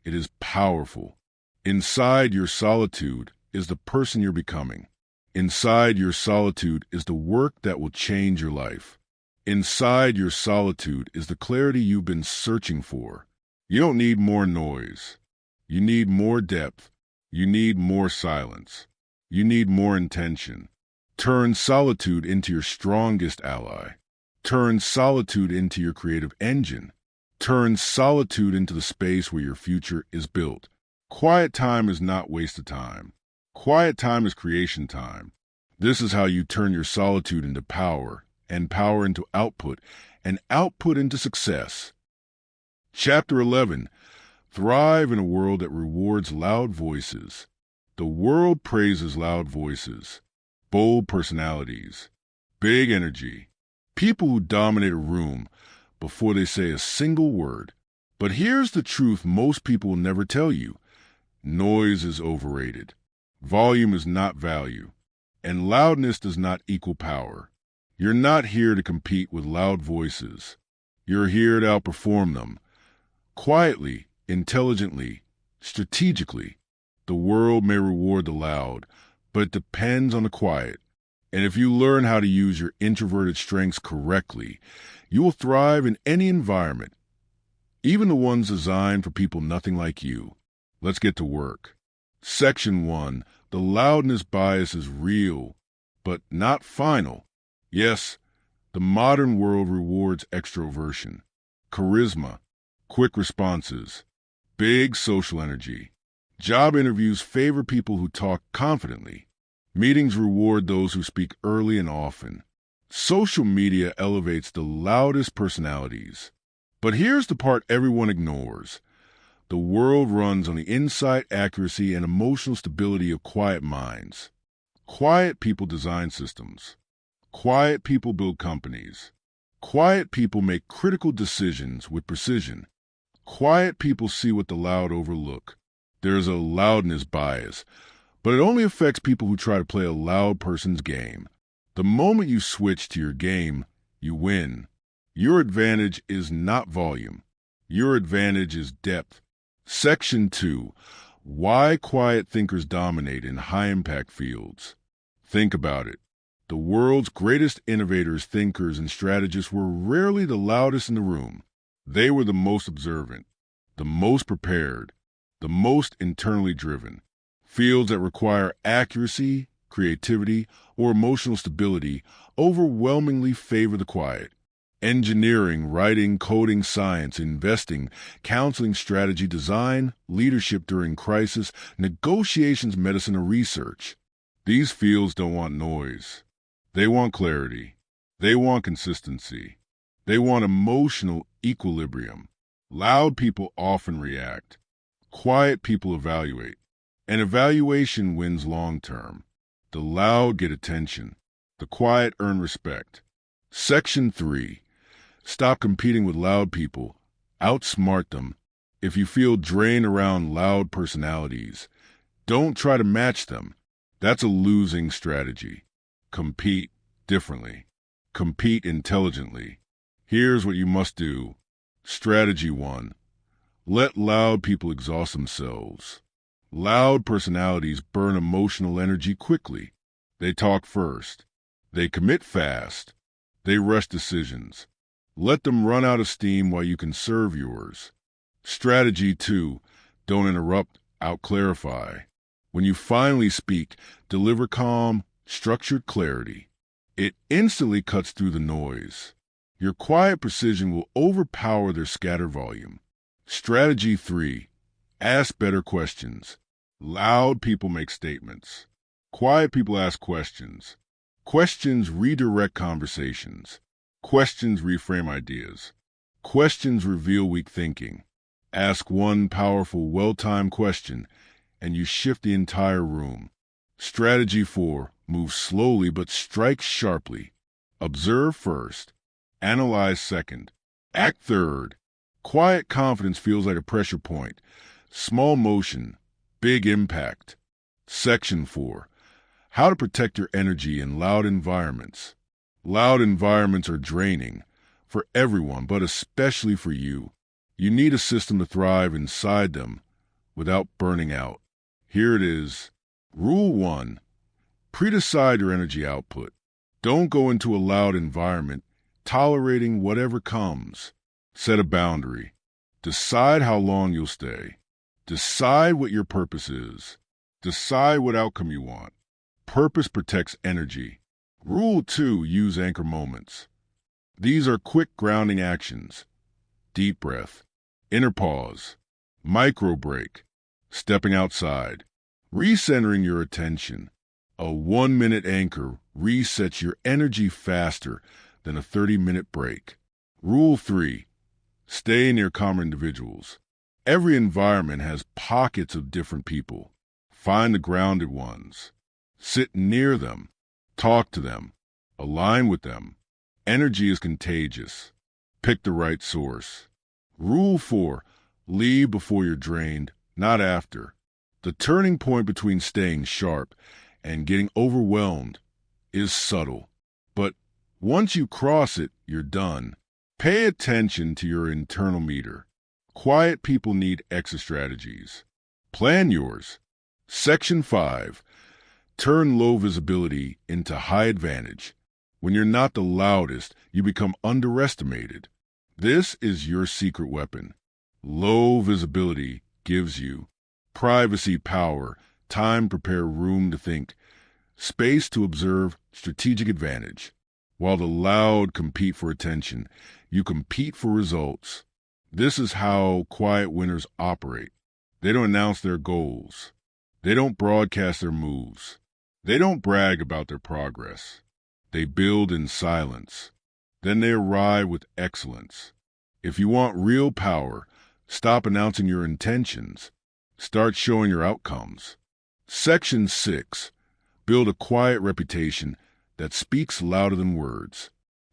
It is powerful. Inside your solitude is the person you're becoming. Inside your solitude is the work that will change your life. Inside your solitude is the clarity you've been searching for. You don't need more noise. You need more depth. You need more silence. You need more intention. Turn solitude into your strongest ally. Turn solitude into your creative engine. Turn solitude into the space where your future is built. Quiet time is not wasted time. Quiet time is creation time. This is how you turn your solitude into power, and power into output, and output into success. Chapter 11. Thrive in a world that rewards loud voices. The world praises loud voices, bold personalities, big energy, people who dominate a room before they say a single word. But here's the truth most people will never tell you. Noise is overrated. Volume is not value. And loudness does not equal power. You're not here to compete with loud voices. You're here to outperform them. Quietly, intelligently, strategically. The world may reward the loud, but it depends on the quiet. And if you learn how to use your introverted strengths correctly, you will thrive in any environment, even the ones designed for people nothing like you. Let's get to work. Section 1. The loudness bias is real, but not final. Yes, the modern world rewards extroversion, charisma, quick responses, big social energy. Job interviews favor people who talk confidently. Meetings reward those who speak early and often. Social media elevates the loudest personalities. But here's the part everyone ignores. The world runs on the insight, accuracy, and emotional stability of quiet minds. Quiet people design systems. Quiet people build companies. Quiet people make critical decisions with precision. Quiet people see what the loud overlook. There's a loudness bias, but it only affects people who try to play a loud person's game. The moment you switch to your game, you win. Your advantage is not volume. Your advantage is depth. Section 2. Why quiet thinkers dominate in high-impact fields. Think about it. The world's greatest innovators, thinkers, and strategists were rarely the loudest in the room. They were the most observant, the most prepared, the most internally driven. Fields that require accuracy, creativity, or emotional stability overwhelmingly favor the quiet. Engineering, writing, coding, science, investing, counseling, strategy, design, leadership during crisis, negotiations, medicine, or research. These fields don't want noise. They want clarity. They want consistency. They want emotional equilibrium. Loud people often react. Quiet people evaluate. And evaluation wins long term. The loud get attention. The quiet earn respect. Section 3. Stop competing with loud people. Outsmart them. If you feel drained around loud personalities, don't try to match them. That's a losing strategy. Compete differently. Compete intelligently. Here's what you must do. Strategy 1. Let loud people exhaust themselves. Loud personalities burn emotional energy quickly. They talk first. They commit fast. They rush decisions. Let them run out of steam while you conserve yours. Strategy 2. Don't interrupt, out-clarify. When you finally speak, deliver calm, structured clarity. It instantly cuts through the noise. Your quiet precision will overpower their scattered volume. Strategy 3. Ask better questions. Loud people make statements. Quiet people ask questions. Questions redirect conversations. Questions reframe ideas. Questions reveal weak thinking. Ask one powerful, well-timed question, and you shift the entire room. Strategy 4. Move slowly but strike sharply. Observe first. Analyze second. Act third. Quiet confidence feels like a pressure point. Small motion, big impact. Section 4. How to protect your energy in loud environments. Loud environments are draining for everyone, but especially for you. You need a system to thrive inside them without burning out. Here it is. Rule 1. Pre-decide your energy output. Don't go into a loud environment tolerating whatever comes. Set a boundary. Decide how long you'll stay. Decide what your purpose is. Decide what outcome you want. Purpose protects energy. Rule 2. Use anchor moments. These are quick grounding actions. Deep breath. Inner pause. Micro break. Stepping outside. Recentering your attention. A 1-minute anchor resets your energy faster than a 30-minute break. Rule 3. Stay near common individuals. Every environment has pockets of different people. Find the grounded ones. Sit near them. Talk to them. Align with them. Energy is contagious. Pick the right source. Rule 4. Leave before you're drained, not after. The turning point between staying sharp and getting overwhelmed is subtle. But once you cross it, you're done. Pay attention to your internal meter. Quiet people need exit strategies. Plan yours. Section 5. Turn low visibility into high advantage. When you're not the loudest, you become underestimated. This is your secret weapon. Low visibility gives you privacy, power, time to prepare, room to think, space to observe, strategic advantage. While the loud compete for attention, you compete for results. This is how quiet winners operate. They don't announce their goals. They don't broadcast their moves. They don't brag about their progress. They build in silence. Then they arrive with excellence. If you want real power, stop announcing your intentions. Start showing your outcomes. Section 6. Build a quiet reputation that speaks louder than words.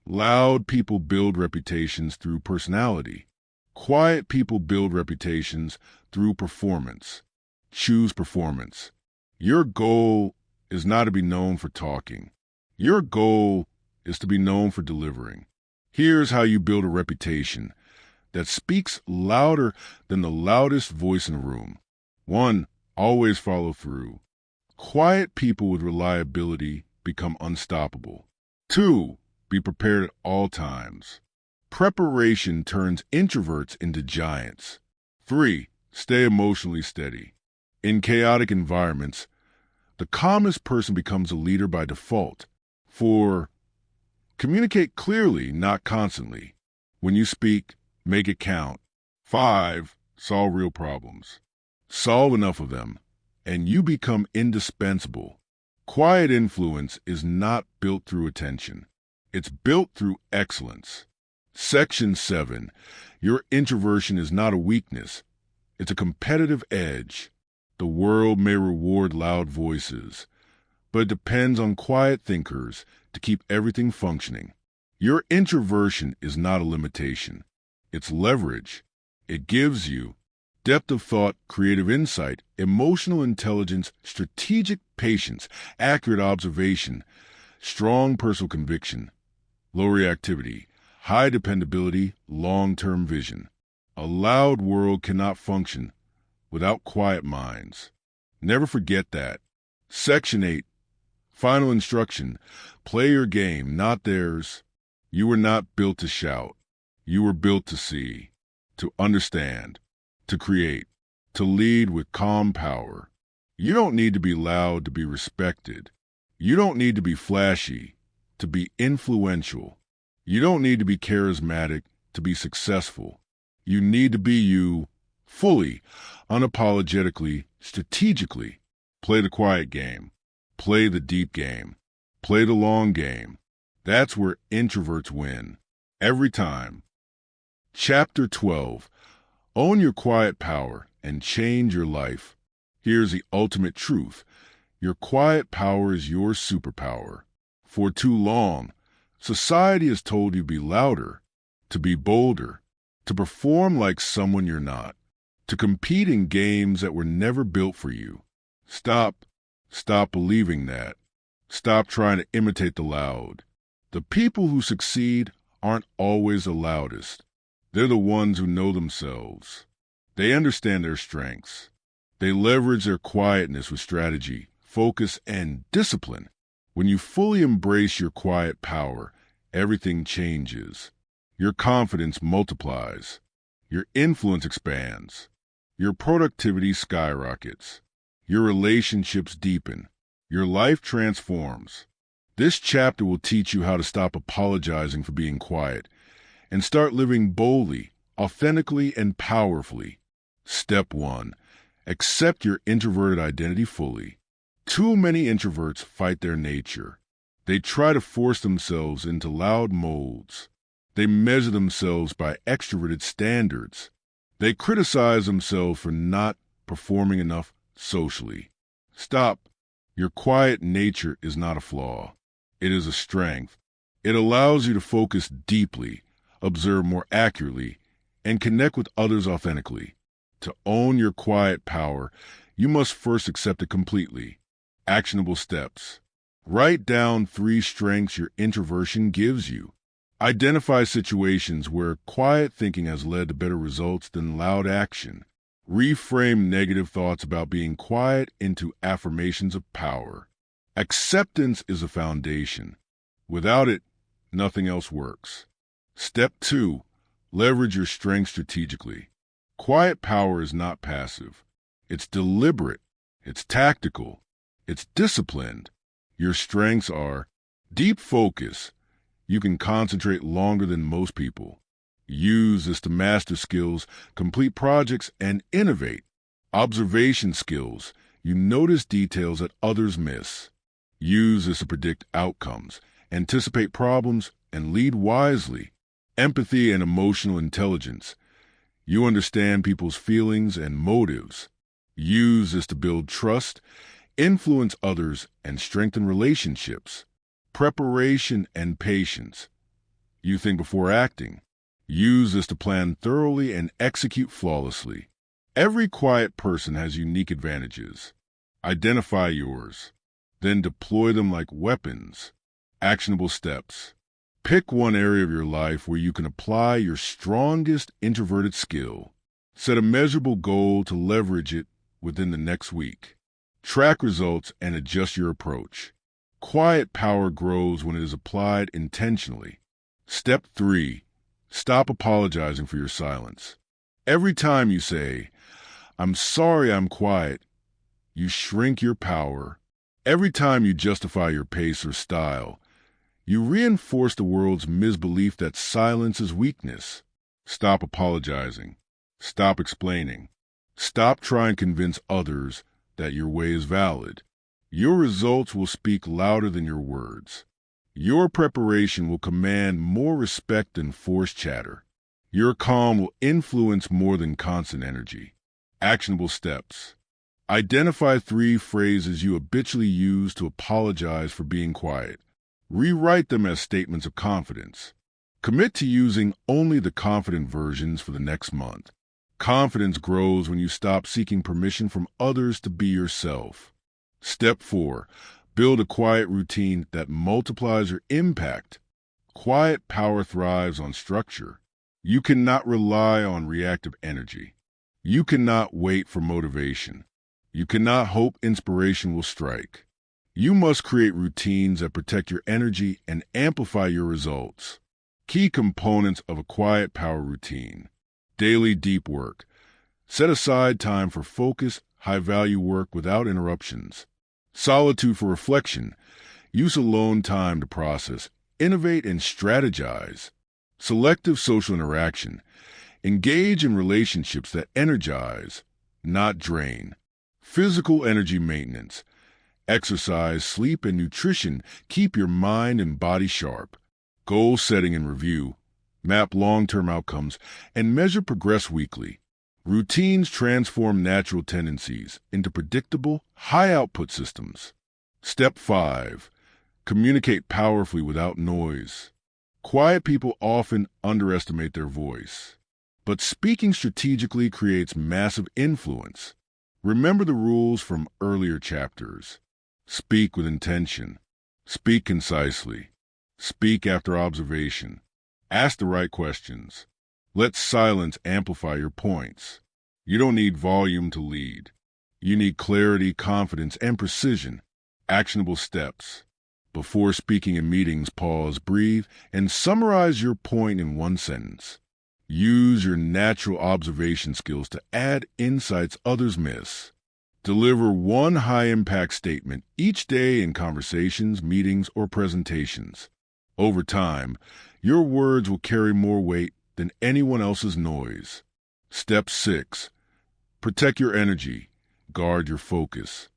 Loud people build reputations through personality. Quiet people build reputations through performance. Choose performance. Your goal is not to be known for talking. Your goal is to be known for delivering. Here's how you build a reputation that speaks louder than the loudest voice in the room. 1. Always follow through. Quiet people with reliability become unstoppable. 2. Be prepared at all times. Preparation turns introverts into giants. 3. Stay emotionally steady. In chaotic environments, the calmest person becomes a leader by default. 4. Communicate clearly, not constantly. When you speak, make it count. 5. Solve real problems. Solve enough of them, and you become indispensable. Quiet influence is not built through attention. It's built through excellence. Section 7. Your introversion is not a weakness. It's a competitive edge. The world may reward loud voices, but it depends on quiet thinkers to keep everything functioning. Your introversion is not a limitation. It's leverage. It gives you depth of thought, creative insight, emotional intelligence, strategic patience, accurate observation, strong personal conviction, low reactivity, high dependability, long-term vision. A loud world cannot function without quiet minds. Never forget that. Section 8. Final instruction. Play your game, not theirs. You were not built to shout. You were built to see, to understand, to create, to lead with calm power. You don't need to be loud to be respected. You don't need to be flashy to be influential. You don't need to be charismatic to be successful. You need to be you, fully, unapologetically, strategically. Play the quiet game. Play the deep game. Play the long game. That's where introverts win. Every time. Chapter 12. Own your quiet power and change your life. Here's the ultimate truth. Your quiet power is your superpower. For too long, society has told you to be louder, to be bolder, to perform like someone you're not, to compete in games that were never built for you. Stop believing that. Stop trying to imitate the loud. The people who succeed aren't always the loudest. They're the ones who know themselves. They understand their strengths. They leverage their quietness with strategy, focus, and discipline. When you fully embrace your quiet power, everything changes. Your confidence multiplies. Your influence expands. Your productivity skyrockets. Your relationships deepen. Your life transforms. This chapter will teach you how to stop apologizing for being quiet and start living boldly, authentically, and powerfully. Step 1. Accept your introverted identity fully. Too many introverts fight their nature. They try to force themselves into loud molds. They measure themselves by extroverted standards. They criticize themselves for not performing enough socially. Stop. Your quiet nature is not a flaw. It is a strength. It allows you to focus deeply, observe more accurately, and connect with others authentically. To own your quiet power, you must first accept it completely. Actionable steps. Write down 3 strengths your introversion gives you. Identify situations where quiet thinking has led to better results than loud action. Reframe negative thoughts about being quiet into affirmations of power. Acceptance is a foundation. Without it, nothing else works. Step 2. Leverage your strengths strategically. Quiet power is not passive. It's deliberate. It's tactical. It's disciplined. Your strengths are deep focus. You can concentrate longer than most people. Use this to master skills, complete projects, and innovate. Observation skills. You notice details that others miss. Use this to predict outcomes, anticipate problems, and lead wisely. Empathy and emotional intelligence. You understand people's feelings and motives. Use this to build trust, influence others, and strengthen relationships. Preparation and patience. You think before acting. Use this to plan thoroughly and execute flawlessly. Every quiet person has unique advantages. Identify yours. Then deploy them like weapons. Actionable steps. Pick one area of your life where you can apply your strongest introverted skill. Set a measurable goal to leverage it within the next week. Track results and adjust your approach. Quiet power grows when it is applied intentionally. Step 3. Stop apologizing for your silence. Every time you say, "I'm sorry I'm quiet," you shrink your power. Every time you justify your pace or style, you reinforce the world's misbelief that silence is weakness. Stop apologizing. Stop explaining. Stop trying to convince others that your way is valid. Your results will speak louder than your words. Your preparation will command more respect than forced chatter. Your calm will influence more than constant energy. Actionable steps. Identify 3 phrases you habitually use to apologize for being quiet. Rewrite them as statements of confidence. Commit to using only the confident versions for the next month. Confidence grows when you stop seeking permission from others to be yourself. Step 4. Build a quiet routine that multiplies your impact. Quiet power thrives on structure. You cannot rely on reactive energy. You cannot wait for motivation. You cannot hope inspiration will strike. You must create routines that protect your energy and amplify your results. Key components of a quiet power routine. Daily deep work. Set aside time for focused, high-value work without interruptions. Solitude for reflection. Use alone time to process, innovate, and strategize. Selective social interaction. Engage in relationships that energize, not drain. Physical energy maintenance. Exercise, sleep, and nutrition keep your mind and body sharp. Goal setting and review. Map long-term outcomes and measure progress weekly. Routines transform natural tendencies into predictable, high-output systems. Step 5. Communicate powerfully without noise. Quiet people often underestimate their voice, but speaking strategically creates massive influence. Remember the rules from earlier chapters. Speak with intention. Speak concisely. Speak after observation. Ask the right questions. Let silence amplify your points. You don't need volume to lead. You need clarity, confidence, and precision. Actionable steps. Before speaking in meetings, pause, breathe, and summarize your point in one sentence. Use your natural observation skills to add insights others miss. Deliver one high-impact statement each day in conversations, meetings, or presentations. Over time, your words will carry more weight than anyone else's noise. Step 6. Protect your energy. Guard your focus.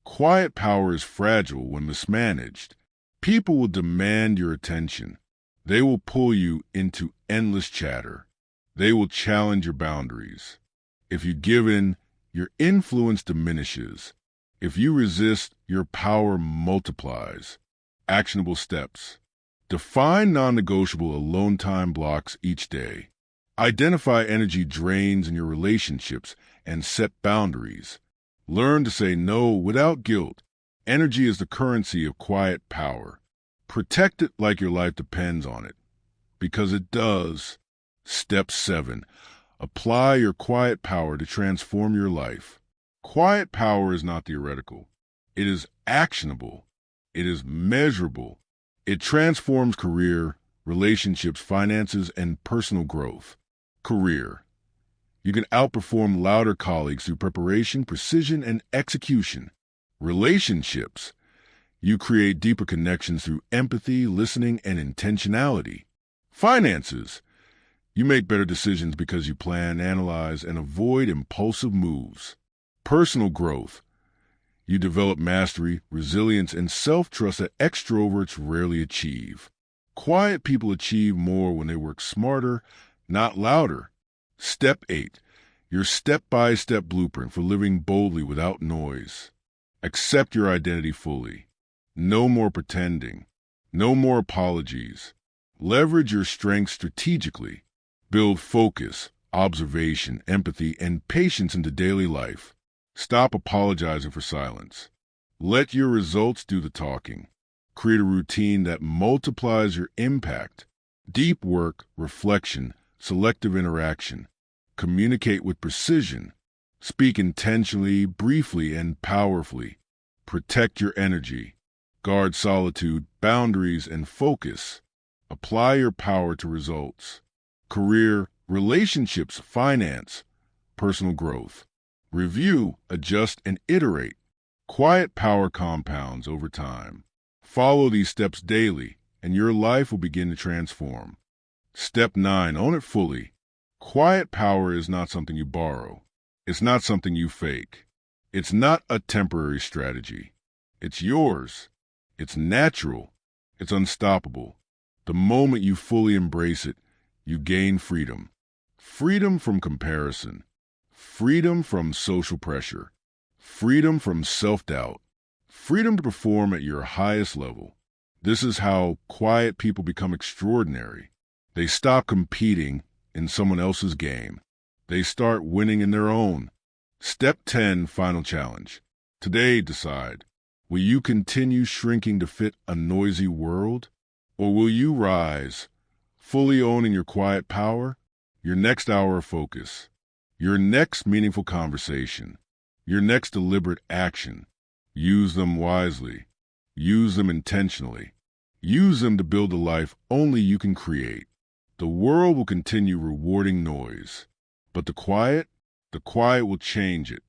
Quiet power is fragile when mismanaged. People will demand your attention. They will pull you into endless chatter. They will challenge your boundaries. If you give in, your influence diminishes. If you resist, your power multiplies. Actionable steps. Define non-negotiable alone time blocks each day. Identify energy drains in your relationships and set boundaries. Learn to say no without guilt. Energy is the currency of quiet power. Protect it like your life depends on it, because it does. Step 7. Apply your quiet power to transform your life. Quiet power is not theoretical. It is actionable. It is measurable. It transforms career, relationships, finances, and personal growth. Career. You can outperform louder colleagues through preparation, precision, and execution. Relationships. You create deeper connections through empathy, listening, and intentionality. Finances. You make better decisions because you plan, analyze, and avoid impulsive moves. Personal growth. You develop mastery, resilience, and self-trust that extroverts rarely achieve. Quiet people achieve more when they work smarter, not louder. Step 8. Your step-by-step blueprint for living boldly without noise. Accept your identity fully. No more pretending. No more apologies. Leverage your strengths strategically. Build focus, observation, empathy, and patience into daily life. Stop apologizing for silence. Let your results do the talking. Create a routine that multiplies your impact. Deep work, reflection, selective interaction. Communicate with precision. Speak intentionally, briefly, and powerfully. Protect your energy. Guard solitude, boundaries, and focus. Apply your power to results. Career, relationships, finance, personal growth. Review, adjust, and iterate. Quiet power compounds over time. Follow these steps daily, and your life will begin to transform. Step 9. Own it fully. Quiet power is not something you borrow. It's not something you fake. It's not a temporary strategy. It's yours. It's natural. It's unstoppable. The moment you fully embrace it, you gain freedom. Freedom from comparison. Freedom from social pressure. Freedom from self-doubt. Freedom to perform at your highest level. This is how quiet people become extraordinary. They stop competing in someone else's game. They start winning in their own. Step 10, final challenge. Today, decide. Will you continue shrinking to fit a noisy world? Or will you rise, fully owning your quiet power? Your next hour of focus. Your next meaningful conversation. Your next deliberate action. Use them wisely. Use them intentionally. Use them to build the life only you can create. The world will continue rewarding noise. But the quiet will change it.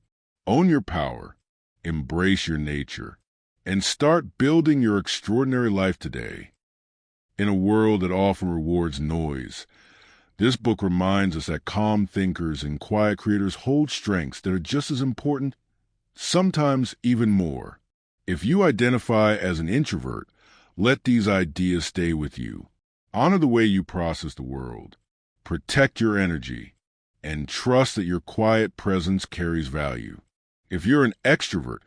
Own your power. Embrace your nature. And start building your extraordinary life today. In a world that often rewards noise, this book reminds us that calm thinkers and quiet creators hold strengths that are just as important, sometimes even more. If you identify as an introvert, let these ideas stay with you. Honor the way you process the world. Protect your energy, and trust that your quiet presence carries value. If you're an extrovert,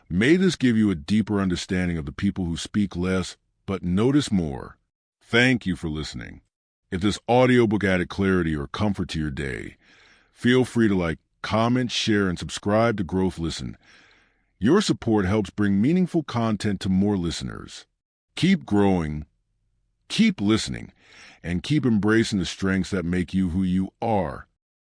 may this give you a deeper understanding of the people who speak less but notice more. Thank you for listening. If this audiobook added clarity or comfort to your day, feel free to like, comment, share, and subscribe to Growth Listen. Your support helps bring meaningful content to more listeners. Keep growing, keep listening, and keep embracing the strengths that make you who you are.